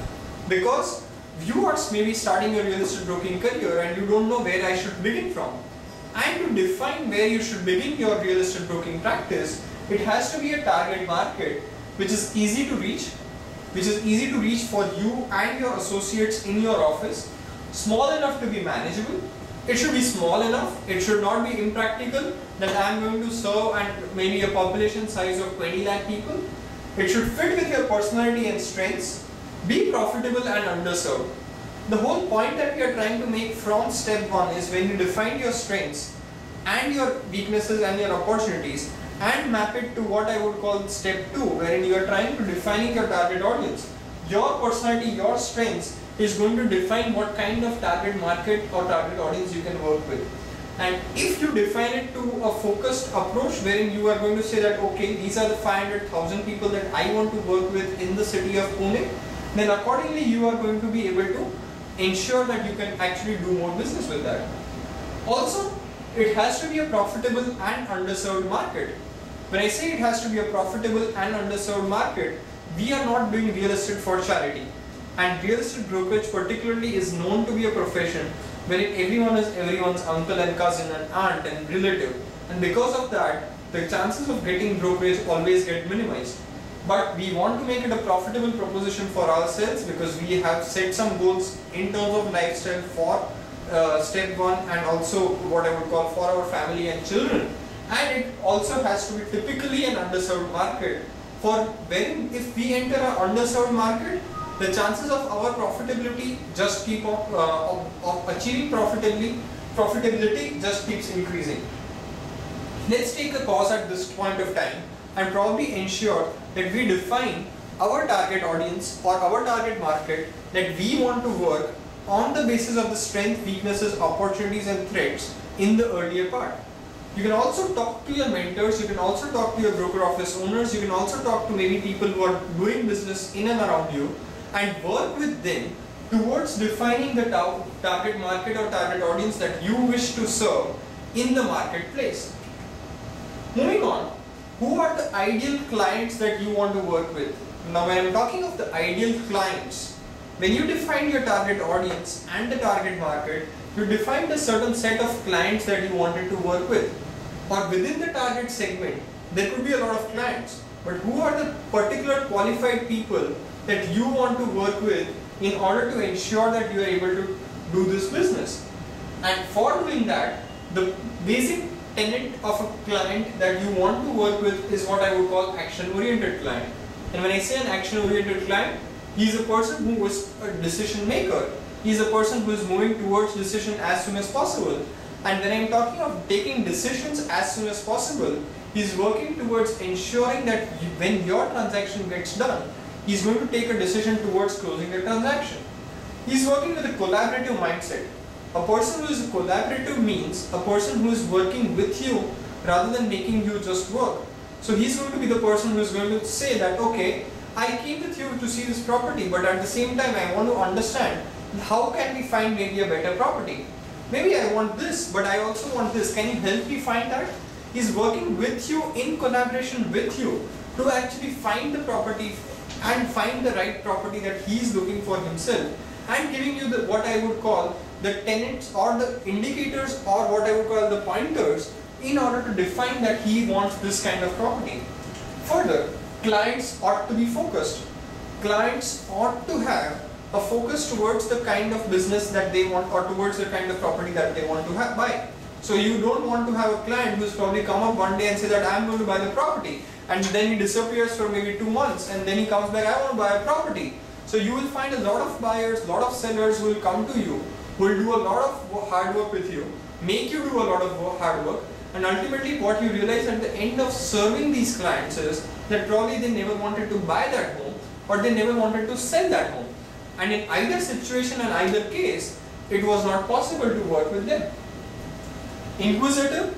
because you are maybe starting your real estate broking career and you don't know where I should begin from. And to define where you should begin your real estate broking practice, it has to be a target market which is easy to reach, for you and your associates in your office, small enough to be manageable. It should be small enough, it should not be impractical that I am going to serve and maybe a population size of 20 lakh people. It should fit with your personality and strengths, be profitable and underserved. The whole point that we are trying to make from step 1 is when you define your strengths and your weaknesses and your opportunities and map it to what I would call step 2, wherein you are trying to defining your target audience. Your personality, your strengths is going to define what kind of target market or target audience you can work with. And if you define it to a focused approach wherein you are going to say that okay, these are the 500,000 people that I want to work with in the city of Pune, then accordingly you are going to be able to ensure that you can actually do more business with that. Also, it has to be a profitable and underserved market. When I say it has to be a profitable and underserved market, we are not doing real estate for charity. And real estate brokerage particularly is known to be a profession wherein everyone is everyone's uncle and cousin and aunt and relative. And because of that, the chances of getting brokerage always get minimized. but we want to make it a profitable proposition for ourselves because we have set some goals in terms of lifestyle for step 1 and also what I would call for our family and children. And it also has to be typically an underserved market. For when if we enter an underserved market, the chances of our profitability just keep on of achieving profitability just keeps increasing. Let's take a pause at this point of time and probably ensure that we define our target audience or our target market that we want to work on the basis of the strengths, weaknesses, opportunities and threats in the earlier part. You can also talk to your mentors, you can also talk to your broker office owners, you can also talk to maybe people who are doing business in and around you and work with them towards defining the target market or target audience that you wish to serve in the marketplace. Moving on, who are the ideal clients that you want to work with? Now when I'm talking of the ideal clients, when you define your target audience and the target market, you defined a certain set of clients that you wanted to work with. Or within the target segment, there could be a lot of clients, but who are the particular qualified people that you want to work with in order to ensure that you are able to do this business? And for doing that, the basic tenet of a client that you want to work with is what I would call action-oriented client. And when I say an action-oriented client, he is a person who is a decision maker. He is a person who is moving towards decision as soon as possible. And when I am talking of taking decisions as soon as possible, he is working towards ensuring that when your transaction gets done, he is going to take a decision towards closing the transaction. He is working with a collaborative mindset. A person who is collaborative means a person who is working with you rather than making you just work. So he is going to be the person who is going to say that, okay, I came with you to see this property, but at the same time I want to understand how can we find maybe a better property. Maybe I want this, but I also want this. Can you help me find that? He's working with you, in collaboration with you, to actually find the property and find the right property that he's looking for himself, and giving you the what I would call the tenets or the indicators or what I would call the pointers in order to define that he wants this kind of property. Further, clients ought to be focused. Clients ought to have a focus towards the kind of business that they want or towards the kind of property that they want to buy. So you don't want to have a client who's probably come up one day and say that I'm going to buy the property, and then he disappears for maybe 2 months and then he comes back, I want to buy a property. So you will find a lot of buyers, a lot of sellers who will come to you, who will do a lot of hard work with you, make you do a lot of hard work, and ultimately what you realize at the end of serving these clients is that probably they never wanted to buy that home or they never wanted to sell that home. And in either situation and either case, it was not possible to work with them. Inquisitive.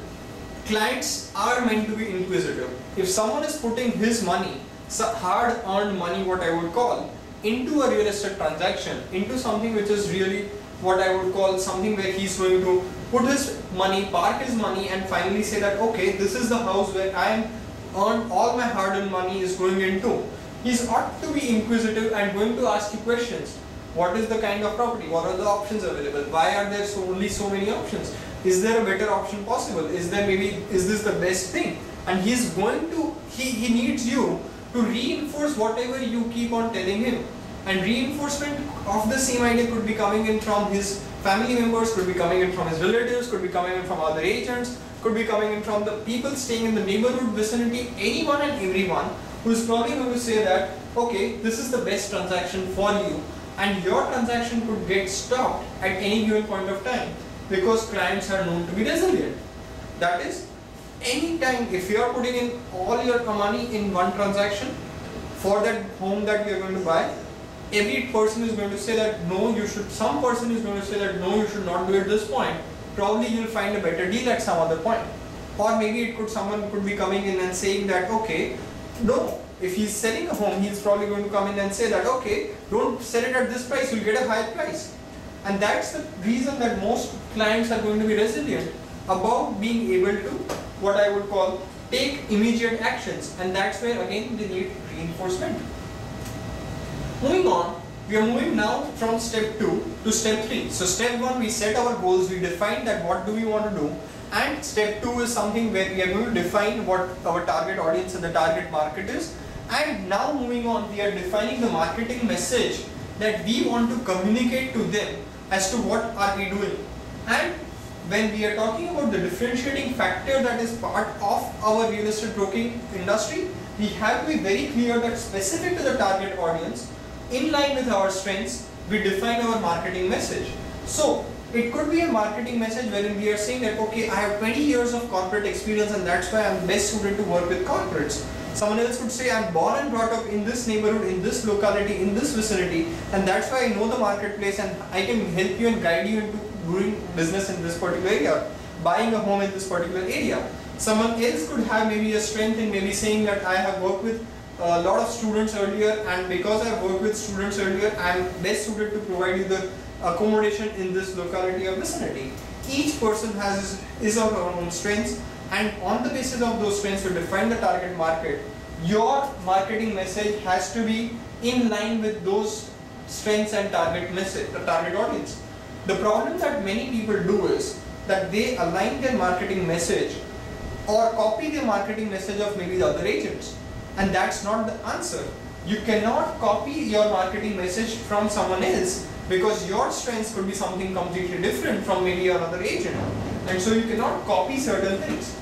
Clients are meant to be inquisitive. If someone is putting his money, hard earned money what I would call, into a real estate transaction, into something which is really what I would call something where he's going to put his money, park his money and finally say that, okay, this is the house where I am earned, all my hard earned money is going into. He's ought to be inquisitive and going to ask you questions. What is the kind of property? What are the options available? Why are there only so many options? Is there a better option possible? Is this the best thing? And he's going to, he needs you to reinforce whatever you keep on telling him. And reinforcement of the same idea could be coming in from his family members, could be coming in from his relatives, could be coming in from other agents, could be coming in from the people staying in the neighborhood vicinity, anyone and everyone who is probably going to say that, okay, this is the best transaction for you, and your transaction could get stopped at any given point of time because clients are known to be resilient. That is, anytime if you are putting in all your money in one transaction for that home that you are going to buy, every person is going to say that no, you should, some person is going to say that no, you should not do it at this point. Probably you will find a better deal at some other point. Or maybe someone could be coming in and saying that, okay, no, if he's selling a home, he's probably going to come in and say that, okay, don't sell it at this price, you'll get a higher price. And that's the reason that most clients are going to be resilient about being able to, what I would call, take immediate actions. And that's where again they need reinforcement. Moving on, we are moving now from step 2 to step 3. So step 1, we set our goals, we define that what do we want to do. And step 2 is something where we are going to define what our target audience and the target market is. And now moving on, we are defining the marketing message that we want to communicate to them as to what are we doing. And when we are talking about the differentiating factor that is part of our real estate broking industry, we have to be very clear that specific to the target audience, in line with our strengths, we define our marketing message. So it could be a marketing message wherein we are saying that, okay, I have 20 years of corporate experience and that's why I'm best suited to work with corporates. Someone else would say, I'm born and brought up in this neighborhood, in this locality, in this vicinity, and that's why I know the marketplace and I can help you and guide you into doing business in this particular area, buying a home in this particular area. Someone else could have maybe a strength in maybe saying that I have worked with a lot of students earlier, and because I have worked with students earlier, I am best suited to provide you the accommodation in this locality or vicinity. Each person has his or her own strengths, and on the basis of those strengths to define the target market, your marketing message has to be in line with those strengths and target message, the target audience. The problem that many people do is that they align their marketing message or copy the marketing message of maybe the other agents, and that's not the answer. You cannot copy your marketing message from someone else because your strengths could be something completely different from maybe another agent, and so you cannot copy certain things.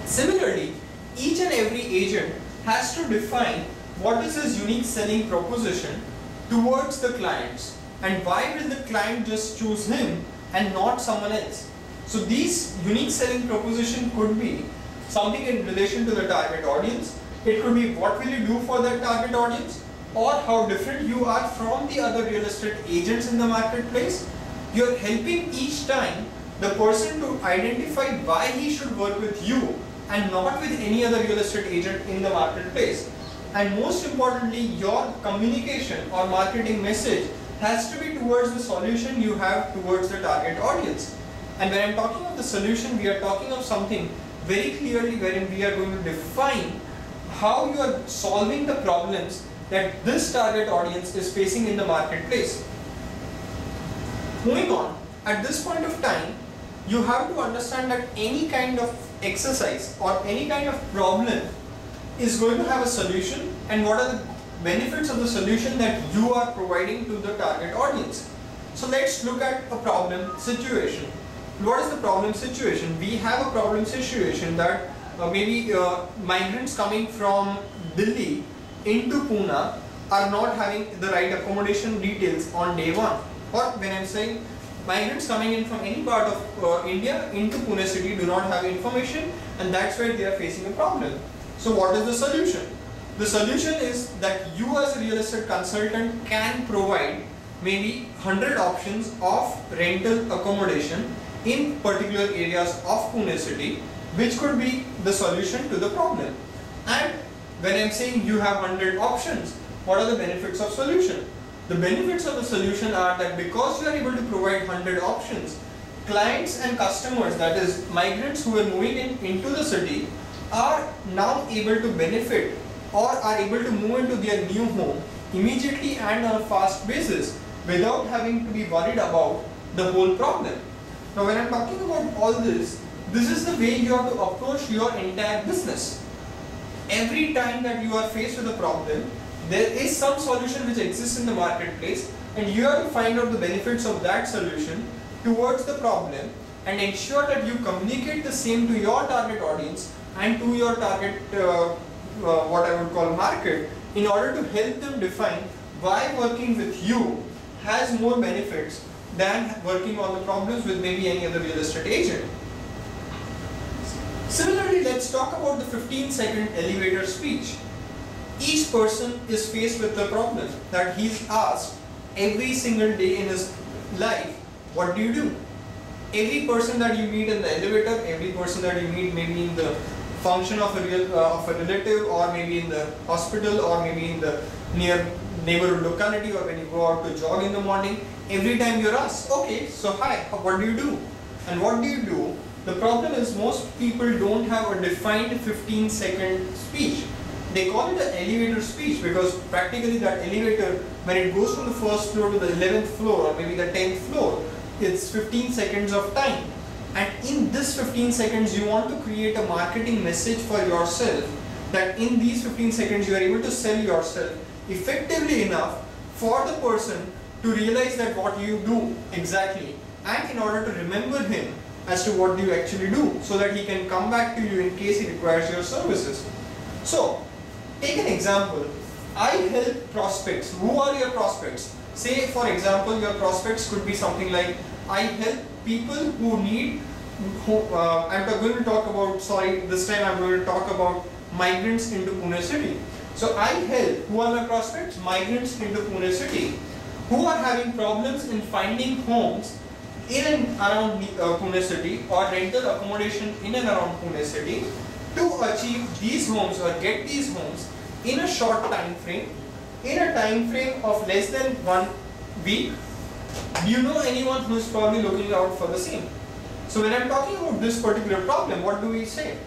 Similarly, each and every agent has to define what is his unique selling proposition towards the clients, and why will the client just choose him and not someone else. So these unique selling proposition could be something in relation to the target audience. It could be what will you do for that target audience, or how different you are from the other real estate agents in the marketplace. You're helping each time the person to identify why he should work with you and not with any other real estate agent in the marketplace. And most importantly, your communication or marketing message has to be towards the solution you have towards the target audience. And when I'm talking of the solution, we are talking of something very clearly wherein we are going to define how you are solving the problems that this target audience is facing in the marketplace. Moving on, at this point of time, you have to understand that any kind of exercise or any kind of problem is going to have a solution, and what are the benefits of the solution that you are providing to the target audience. So let's look at a problem situation. What is the problem situation? We have a problem situation that maybe migrants coming from Delhi into Pune are not having the right accommodation details on day one. Or when I'm saying migrants coming in from any part of India into Pune city do not have information, and that's where they are facing a problem. So what is the solution? The solution is that you as a real estate consultant can provide maybe 100 options of rental accommodation in particular areas of Pune city, which could be the solution to the problem. And when I'm saying you have 100 options, what are the benefits of solution? The benefits of the solution are that because you are able to provide 100 options, clients and customers, that is migrants who are moving into the city, are now able to benefit or are able to move into their new home immediately and on a fast basis without having to be worried about the whole problem. Now when I'm talking about all this, this is the way you have to approach your entire business. Every time that you are faced with a problem, there is some solution which exists in the marketplace, and you have to find out the benefits of that solution towards the problem and ensure that you communicate the same to your target audience and to your target what I would call market, in order to help them define why working with you has more benefits than working on the problems with maybe any other real estate agent. Similarly, let's talk about the 15-second elevator speech. Each person is faced with the problem that he's asked every single day in his life, what do you do? Every person that you meet in the elevator, every person that you meet maybe in the function of a relative, or maybe in the hospital, or maybe in the neighborhood locality, or when you go out to jog in the morning, every time you're asked, okay, so hi, what do you do? And what do you do? The problem is most people don't have a defined 15-second speech. They call it an elevator speech because practically that elevator, when it goes from the first floor to the 11th floor or maybe the 10th floor, it's 15 seconds of time. And in this 15 seconds, you want to create a marketing message for yourself that in these 15 seconds you are able to sell yourself effectively enough for the person to realize that what you do exactly, and in order to remember him as to what you actually do, so that he can come back to you in case he requires your services. So take an example. I help prospects. Who are your prospects? Say for example your prospects could be something like, I help people who need, I'm going to talk about, this time I'm going to talk about migrants into Pune city. So I help, who are my prospects? Migrants into Pune city who are having problems in finding homes in and around Pune city, or rental accommodation in and around Pune city, to achieve these homes or get these homes in a short time frame, in a time frame of less than 1 week. Do you know anyone who is probably looking out for the same? So when I'm talking about this particular problem, what do we say?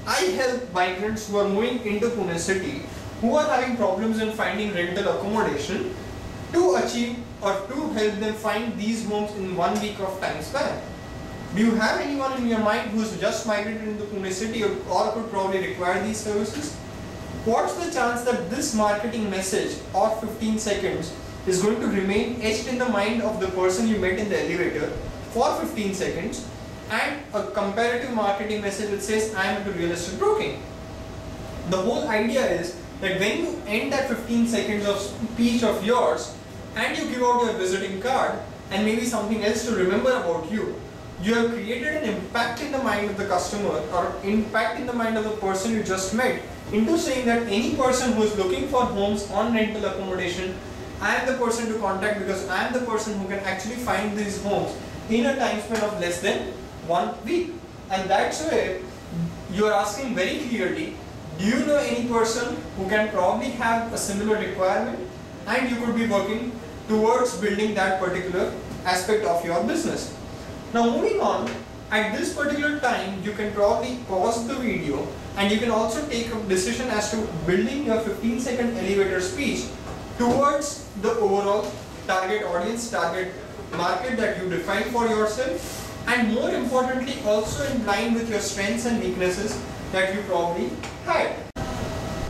I help migrants who are moving into Pune city, who are having problems in finding rental accommodation, to achieve or to help them find these homes in 1 week of time span. Do you have anyone in your mind who has just migrated into Pune city or could probably require these services? What's the chance that this marketing message of 15 seconds is going to remain etched in the mind of the person you met in the elevator for 15 seconds, and a comparative marketing message that says, I am into real estate broking? The whole idea is that when you end that 15 seconds of speech of yours and you give out your visiting card and maybe something else to remember about you, you have created an impact in the mind of the customer or impact in the mind of the person you just met into saying that any person who is looking for homes on rental accommodation, I am the person to contact, because I am the person who can actually find these homes in a time span of less than 1 week. And that's where you are asking very clearly, do you know any person who can probably have a similar requirement, and you could be working towards building that particular aspect of your business. Now moving on, at this particular time you can probably pause the video and you can also take a decision as to building your 15-second elevator speech towards the overall target audience, target market that you define for yourself, and more importantly also in line with your strengths and weaknesses that you probably had.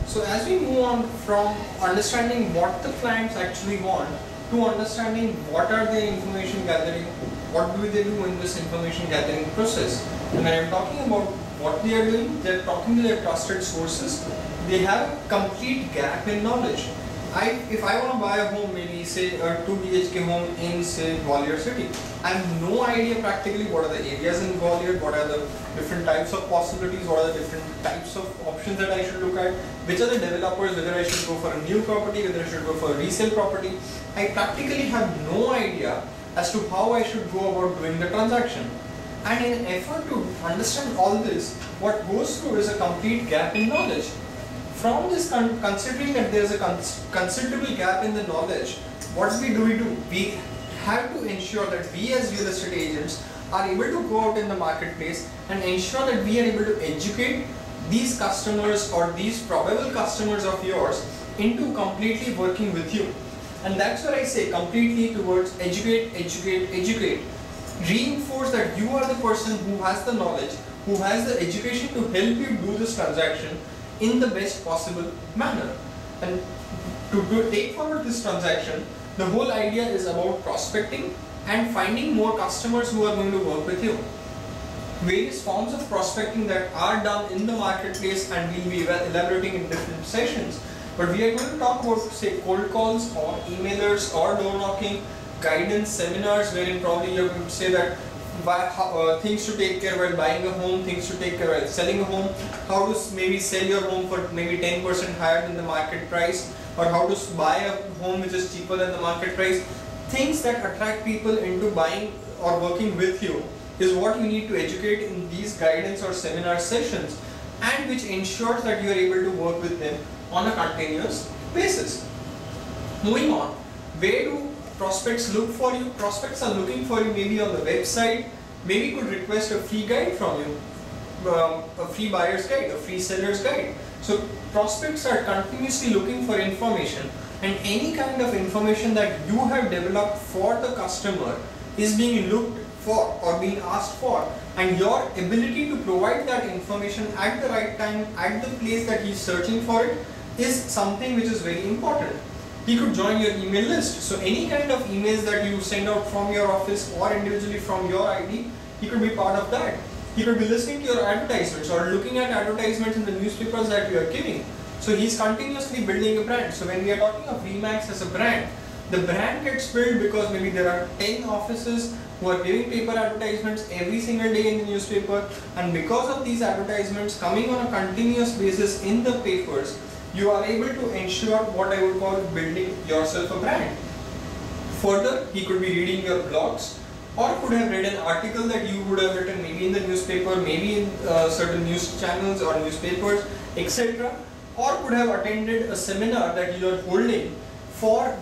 So as we move on from understanding what the clients actually want to understanding what are their information gathering, what do they do in this information gathering process. And when I'm talking about what they are doing, they're talking to their trusted sources. They have a complete gap in knowledge. If I want to buy a home, maybe say a 2 BHK home in say Gwalior city, I have no idea practically what are the areas in Gwalior, what are the different types of possibilities, what are the different types of options that I should look at, which are the developers, whether I should go for a new property, whether I should go for a resale property. I practically have no idea as to how I should go about doing the transaction. And in an effort to understand all this, what goes through is a complete gap in knowledge. From this, considering that there is a considerable gap in the knowledge, what do? We have to ensure that we as real estate agents are able to go out in the marketplace and ensure that we are able to educate these customers or these probable customers of yours into completely working with you. And that's where I say completely towards educate, educate, educate. Reinforce that you are the person who has the knowledge, who has the education to help you do this transaction in the best possible manner. And to take forward this transaction, the whole idea is about prospecting and finding more customers who are going to work with you. Various forms of prospecting that are done in the marketplace, and we'll be elaborating in different sessions. But we are going to talk about say cold calls or emailers or door knocking, guidance, seminars wherein probably you're going to say that things to take care while buying a home, things to take care while selling a home, how to maybe sell your home for maybe 10% higher than the market price, or how to buy a home which is cheaper than the market price. Things that attract people into buying or working with you is what you need to educate in these guidance or seminar sessions, and which ensures that you are able to work with them on a continuous basis. Moving on, where do prospects look for you? Prospects are looking for you maybe on the website, maybe could request a free guide from you, a free buyer's guide, a free seller's guide. So prospects are continuously looking for information, and any kind of information that you have developed for the customer is being looked for or being asked for and your ability to provide that information at the right time, at the place that he's searching for it, is something which is very important. He could join your email list. So any kind of emails that you send out from your office or individually from your ID, he could be part of that. He could be listening to your advertisements or looking at advertisements in the newspapers that you are giving. So he's continuously building a brand. So when we are talking of Remax as a brand, the brand gets built because maybe there are 10 offices who are giving paper advertisements every single day in the newspaper, and because of these advertisements coming on a continuous basis in the papers, you are able to ensure what I would call building yourself a brand. Further, he could be reading your blogs, or could have read an article that you would have written maybe in the newspaper, maybe in certain news channels or newspapers, etc. Or could have attended a seminar that you are holding for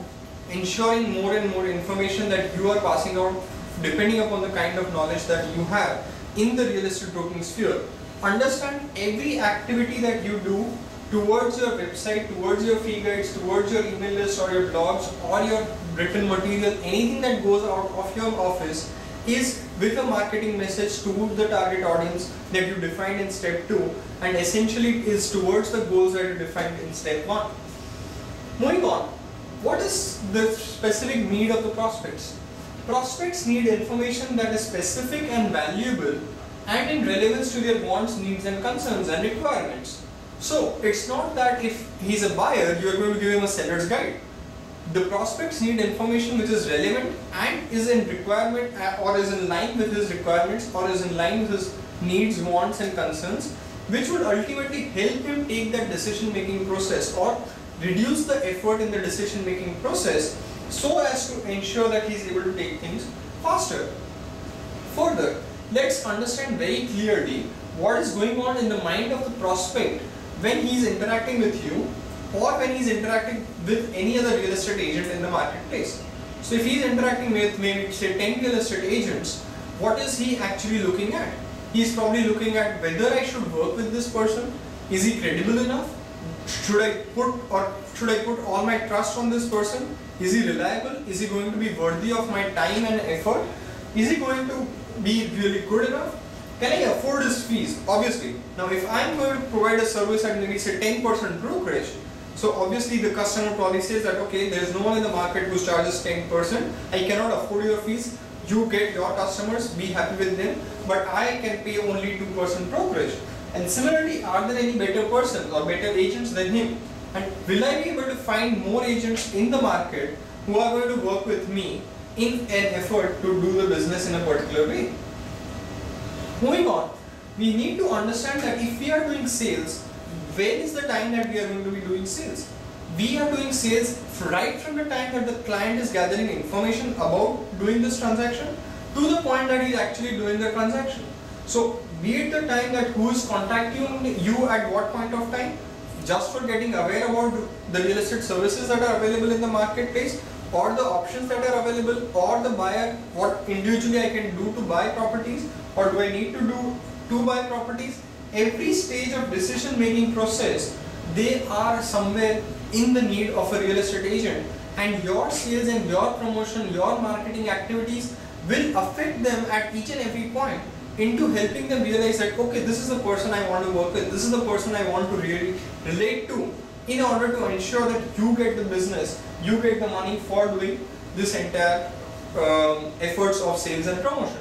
ensuring more and more information that you are passing out depending upon the kind of knowledge that you have in the real estate broking sphere. Understand every activity that you do towards your website, towards your fee guides, towards your email list or your blogs or your written material, anything that goes out of your office is with a marketing message to the target audience that you defined in step 2, and essentially it is towards the goals that you defined in step 1. Moving on, what is the specific need of the prospects? Prospects need information that is specific and valuable and in relevance to their wants, needs and concerns and requirements. So it's not that if he's a buyer, you are going to give him a seller's guide. The prospects need information which is relevant and is in requirement or is in line with his requirements or is in line with his needs, wants and concerns, which would ultimately help him take that decision making process or reduce the effort in the decision making process so as to ensure that he is able to take things faster. Further, let's understand very clearly what is going on in the mind of the prospect when he is interacting with you or when he is interacting with any other real estate agent in the marketplace. So if he is interacting with maybe say 10 real estate agents, what is he actually looking at? He is probably looking at whether I should work with this person. Is he credible enough? Should I put all my trust on this person? Is he reliable? Is he going to be worthy of my time and effort? Is he going to be really good enough? Can I afford his fees? Obviously. Now if I am going to provide a service at maybe say 10% brokerage, so obviously the customer probably says that okay, there is no one in the market who charges 10%, I cannot afford your fees, you get your customers, be happy with them, but I can pay only 2% brokerage. And similarly, are there any better persons or better agents than him? And will I be able to find more agents in the market who are going to work with me in an effort to do the business in a particular way? Moving on, we need to understand that if we are doing sales, when is the time that we are going to be doing sales? We are doing sales right from the time that the client is gathering information about doing this transaction to the point that he is actually doing the transaction. So be it the time that who is contacting you at what point of time, just for getting aware about the real estate services that are available in the marketplace or the options that are available, or the buyer, what individually I can do to buy properties or do I need to do to buy properties. Every stage of decision making process, they are somewhere in the need of a real estate agent, and your sales and your promotion, your marketing activities will affect them at each and every point into helping them realize that okay, this is the person I want to work with, this is the person I want to really relate to, in order to ensure that you get the business, you get the money for doing this entire efforts of sales and promotion.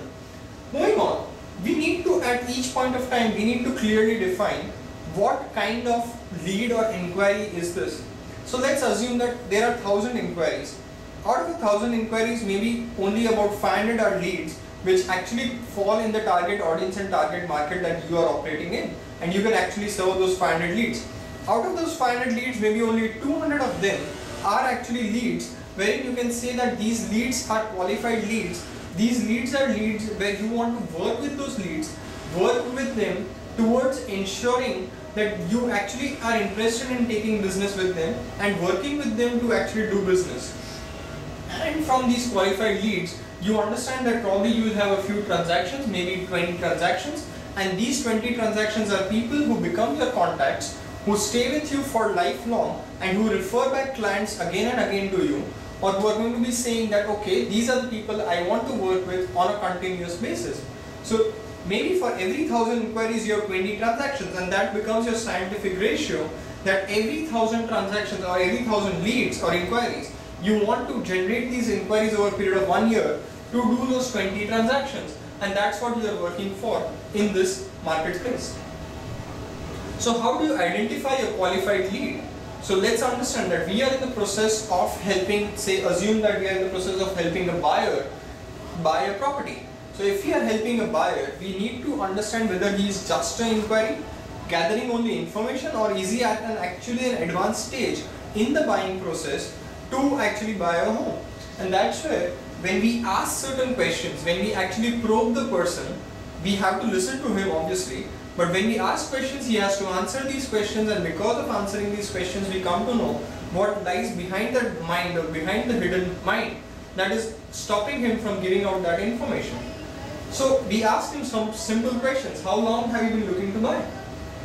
Moving on, we need to at each point of time, we need to clearly define what kind of lead or inquiry is this. So let's assume that there are 1000 inquiries. Out of the 1000 inquiries, maybe only about 500 are leads which actually fall in the target audience and target market that you are operating in, and you can actually serve those 500 leads. Out of those 500 leads, maybe only 200 of them are actually leads wherein you can say that these leads are qualified leads. These leads are leads where you want to work with those leads, work with them towards ensuring that you actually are interested in taking business with them and working with them to actually do business. And from these qualified leads, you understand that probably you will have a few transactions, maybe 20 transactions, and these 20 transactions are people who become your contacts, who stay with you for lifelong and who refer back clients again and again to you, or who are going to be saying that okay, these are the people I want to work with on a continuous basis. So maybe for every 1000 inquiries you have 20 transactions, and that becomes your scientific ratio, that every 1000 transactions or every 1000 leads or inquiries, you want to generate these inquiries over a period of 1 year to do those 20 transactions, and that's what you are working for in this marketplace. So how do you identify a qualified lead? So let's understand that we are in the process of helping, say assume that we are in the process of helping a buyer buy a property. So if we are helping a buyer, we need to understand whether he is just an inquiry, gathering only information, or is he at actually an advanced stage in the buying process to actually buy a home. And that's where when we ask certain questions, when we actually probe the person, we have to listen to him obviously, but when we ask questions, he has to answer these questions, and because of answering these questions, we come to know what lies behind the mind or behind the hidden mind that is stopping him from giving out that information. So we asked him some simple questions. How long have you been looking to buy?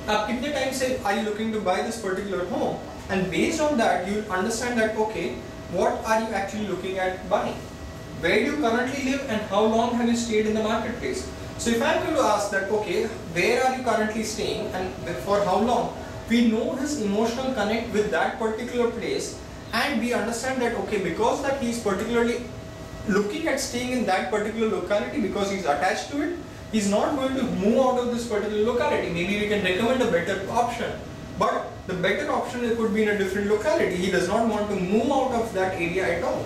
At the time say, are you looking to buy this particular home? And based on that, you understand that, okay, what are you actually looking at buying? Where do you currently live and how long have you stayed in the marketplace? So if I'm going to ask that, okay, where are you currently staying and for how long? We know his emotional connect with that particular place, and we understand that, okay, because that he is particularly looking at staying in that particular locality because he's attached to it, he's not going to move out of this particular locality. Maybe we can recommend a better option, but the better option it could be in a different locality. He does not want to move out of that area at all.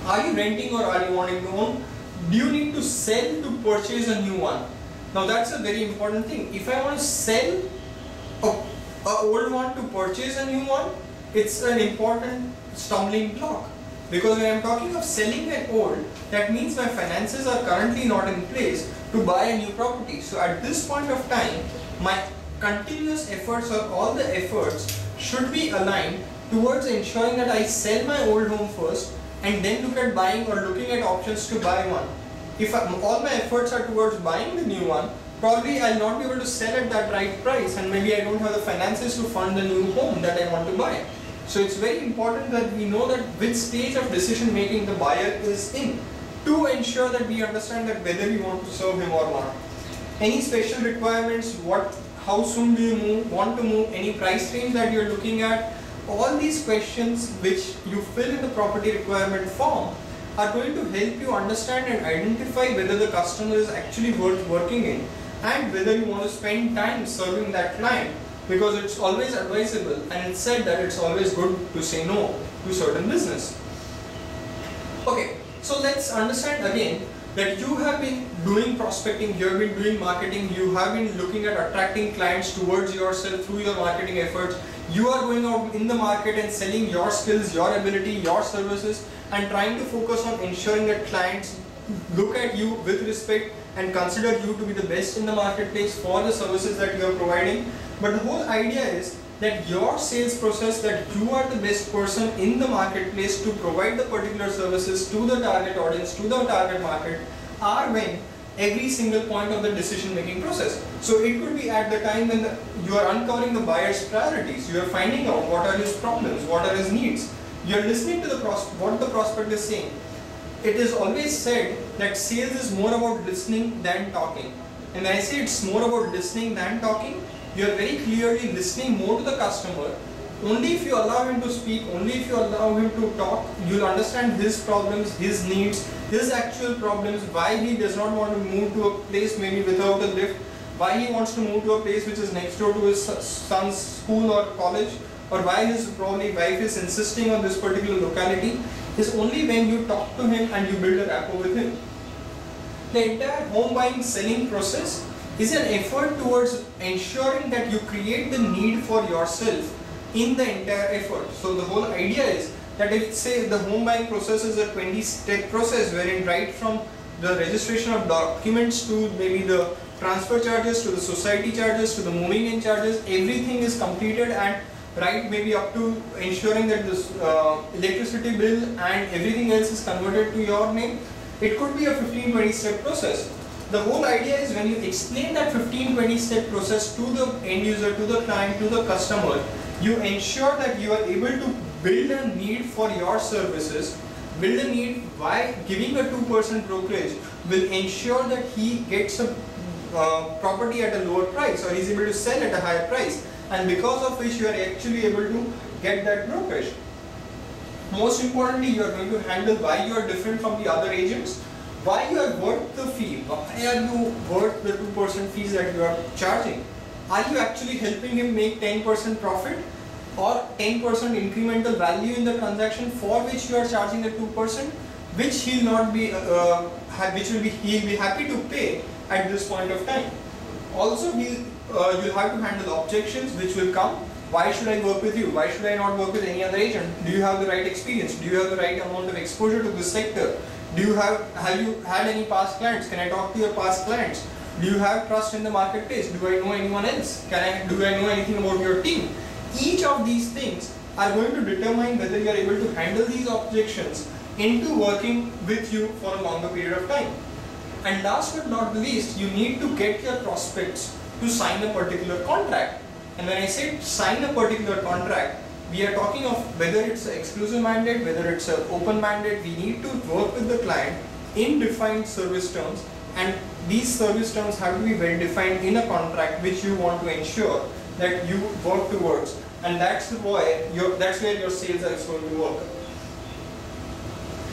Are you renting or are you wanting to own? Do you need to sell to purchase a new one? Now that's a very important thing. If I want to sell a old one to purchase a new one, it's an important stumbling block. Because when I'm talking of selling an old, that means my finances are currently not in place to buy a new property. So at this point of time, my continuous efforts or all the efforts should be aligned towards ensuring that I sell my old home first and then look at buying or looking at options to buy one. If all my efforts are towards buying the new one, probably I'll not be able to sell at that right price, and maybe I don't have the finances to fund the new home that I want to buy. So it's very important that we know that which stage of decision making the buyer is in, to ensure that we understand that whether we want to serve him or not. Any special requirements, how soon do you want to move, any price range that you're looking at, all these questions which you fill in the property requirement form are going to help you understand and identify whether the customer is actually worth working in and whether you want to spend time serving that client. Because it's always advisable, and it's said that it's always good to say no to certain business. Okay, so let's understand again that you have been doing prospecting, you have been doing marketing, you have been looking at attracting clients towards yourself through your marketing efforts. You are going out in the market and selling your skills, your ability, your services, and trying to focus on ensuring that clients look at you with respect and consider you to be the best in the marketplace for the services that you are providing. But the whole idea is that your sales process, that you are the best person in the marketplace to provide the particular services to the target audience, to the target market, are when every single point of the decision making process. So it could be at the time when you are uncovering the buyer's priorities, you are finding out what are his problems, what are his needs, you are listening to what the prospect is saying. It is always said that sales is more about listening than talking. And when I say it's more about listening than talking, you are very clearly listening more to the customer. Only if you allow him to speak, only if you allow him to talk, you'll understand his problems, his needs, his actual problems, why he does not want to move to a place maybe without a lift, why he wants to move to a place which is next door to his son's school or college, or why his probably wife is insisting on this particular locality, is only when you talk to him and you build a rapport with him. The entire home buying selling process is an effort towards ensuring that you create the need for yourself in the entire effort. So the whole idea is that if say the home buying process is a 20-step process wherein right from the registration of documents to maybe the transfer charges to the society charges to the moving in charges, everything is completed, and right maybe up to ensuring that this electricity bill and everything else is converted to your name, it could be a 15-20 step process. The whole idea is when you explain that 15-20 step process to the end user, to the client, to the customer, you ensure that you are able to build a need for your services, build a need by giving a 2% brokerage will ensure that he gets a property at a lower price, or he's able to sell at a higher price, and because of which you are actually able to get that brokerage. Most importantly, you are going to handle why you are different from the other agents, why you are worth the fee, why are you worth the 2% fees that you are charging. Are you actually helping him make 10% profit or 10% incremental value in the transaction for which you are charging the 2%, which he'll not be, he'll be happy to pay at this point of time. Also, you'll have to handle objections which will come. Why should I work with you? Why should I not work with any other agent? Do you have the right experience? Do you have the right amount of exposure to this sector? Have you had any past clients? Can I talk to your past clients? Do you have trust in the marketplace? Do I know anyone else? Do I know anything about your team? Each of these things are going to determine whether you are able to handle these objections into working with you for a longer period of time. And last but not the least, you need to get your prospects to sign a particular contract. And when I say sign a particular contract, we are talking of whether it's an exclusive mandate, whether it's an open mandate. We need to work with the client in defined service terms, and these service terms have to be well defined in a contract which you want to ensure that you work towards, and that's where your sales are going to work.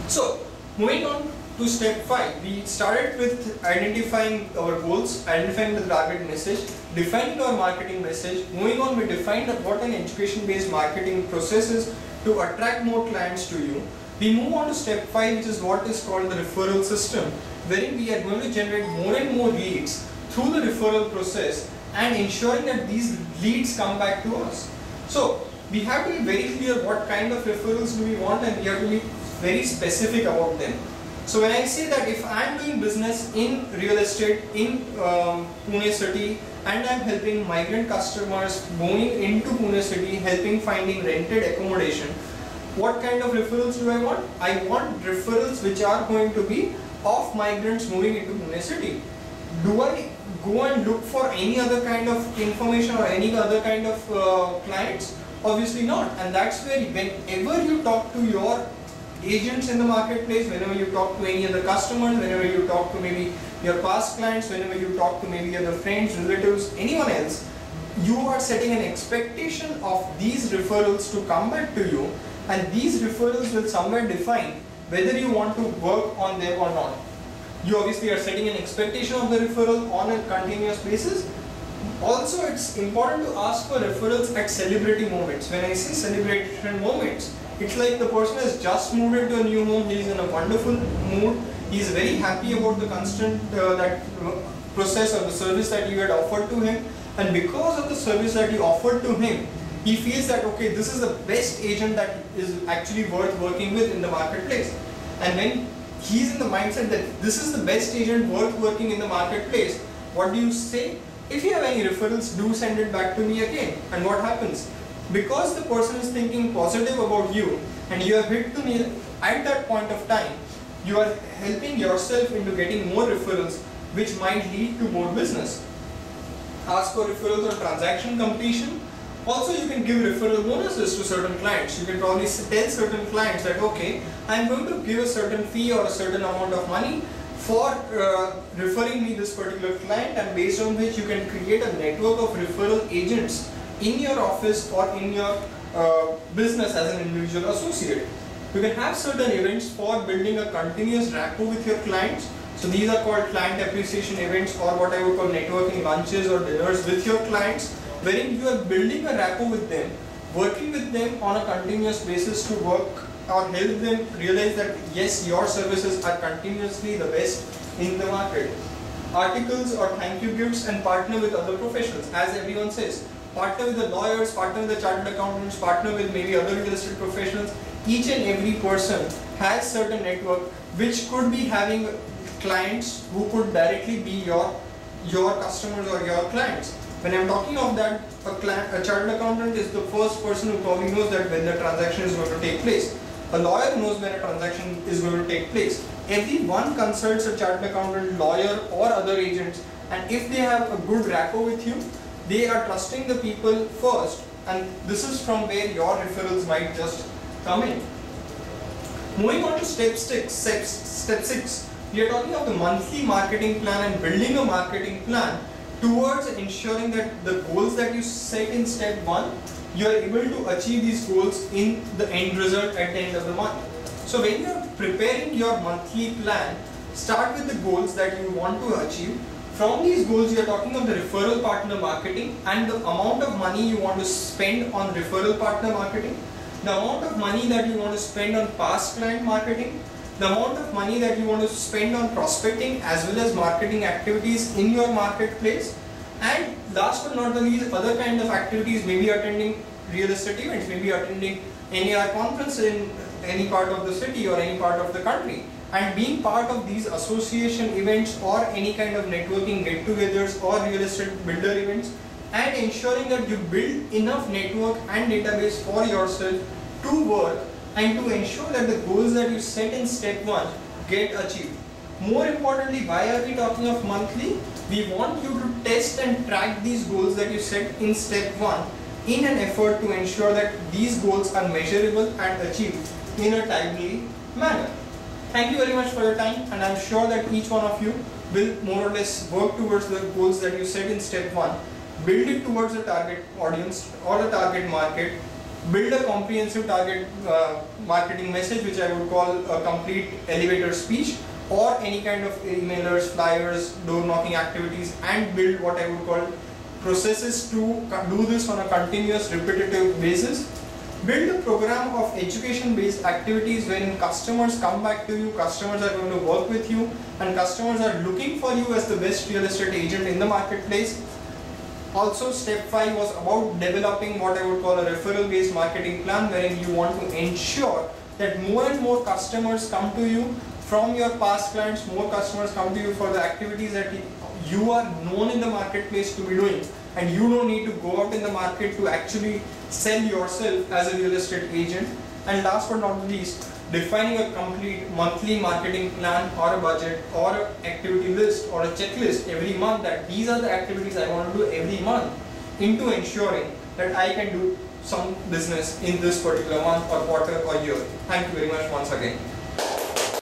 So moving on to step 5, we started with identifying our goals, identifying the target message, defining our marketing message. Moving on, we defined what an education-based marketing process is to attract more clients to you. We move on to step 5, which is what is called the referral system, wherein we are going to generate more and more leads through the referral process and ensuring that these leads come back to us. So we have to be very clear what kind of referrals do we want, and we have to be very specific about them. So when I say that if I am doing business in real estate in Pune city and I am helping migrant customers moving into Pune city, helping finding rented accommodation, what kind of referrals do I want? I want referrals which are going to be of migrants moving into Pune city. Do I go and look for any other kind of information or any other kind of clients? Obviously not. And that's where whenever you talk to your agents in the marketplace, whenever you talk to any other customers, whenever you talk to maybe your past clients, whenever you talk to maybe other friends, relatives, anyone else, you are setting an expectation of these referrals to come back to you, and these referrals will somewhere define whether you want to work on them or not. You obviously are setting an expectation of the referral on a continuous basis. Also, it's important to ask for referrals at celebrity moments. When I say celebration moments, it's like the person has just moved into a new home, he is in a wonderful mood, he is very happy about the constant process or the service that you had offered to him, and because of the service that you offered to him, he feels that okay, this is the best agent that is actually worth working with in the marketplace. And when he's in the mindset that this is the best agent worth working in the marketplace, what do you say? If you have any referrals, do send it back to me again. And what happens? Because the person is thinking positive about you and you have hit the nail at that point of time, you are helping yourself into getting more referrals, which might lead to more business. Ask for referrals on transaction completion. Also, you can give referral bonuses to certain clients. You can probably tell certain clients that okay, I am going to give a certain fee or a certain amount of money for referring me this particular client, and based on which you can create a network of referral agents in your office or in your business as an individual associate. You can have certain events for building a continuous rapport with your clients. So these are called client appreciation events, or what I would call networking lunches or dinners with your clients, wherein you are building a rapport with them, working with them on a continuous basis to work or help them realize that yes, your services are continuously the best in the market. Articles or thank you gifts, and partner with other professionals. As everyone says, partner with the lawyers, partner with the chartered accountants, partner with maybe other real estate professionals. Each and every person has certain network which could be having clients who could directly be your customers or your clients. When I'm talking of that, a chartered accountant is the first person who probably knows that when the transaction is going to take place. A lawyer knows when a transaction is going to take place. Everyone consults a chartered accountant, lawyer or other agents, and if they have a good rapport with you, they are trusting the people first, and this is from where your referrals might just come in. Moving on to step 6, We are talking of the monthly marketing plan and building a marketing plan towards ensuring that the goals that you set in step 1, you are able to achieve these goals in the end result at the end of the month. So when you are preparing your monthly plan, start with the goals that you want to achieve. From these goals, you are talking of the referral partner marketing and the amount of money you want to spend on referral partner marketing, the amount of money that you want to spend on past client marketing, the amount of money that you want to spend on prospecting as well as marketing activities in your marketplace, and last but not the least, other kind of activities, maybe attending real estate events, maybe attending NAR conference in any part of the city or any part of the country, and being part of these association events or any kind of networking get-togethers or real estate builder events, and ensuring that you build enough network and database for yourself to work and to ensure that the goals that you set in step 1 get achieved. More importantly, why are we talking of monthly? We want you to test and track these goals that you set in step 1 in an effort to ensure that these goals are measurable and achieved in a timely manner. Thank you very much for your time, and I'm sure that each one of you will more or less work towards the goals that you set in step 1, build it towards a target audience or a target market, build a comprehensive target marketing message, which I would call a complete elevator speech, or any kind of emailers, flyers, door knocking activities, and build what I would call processes to do this on a continuous repetitive basis. Build a program of education based activities wherein customers come back to you, customers are going to work with you, and customers are looking for you as the best real estate agent in the marketplace. Also, step 5 was about developing what I would call a referral based marketing plan, wherein you want to ensure that more and more customers come to you from your past clients, more customers come to you for the activities that you are known in the marketplace to be doing, and you don't need to go out in the market to actually sell yourself as a real estate agent. And last but not least, defining a complete monthly marketing plan or a budget or an activity list or a checklist every month, that these are the activities I want to do every month, into ensuring that I can do some business in this particular month or quarter or year. Thank you very much once again.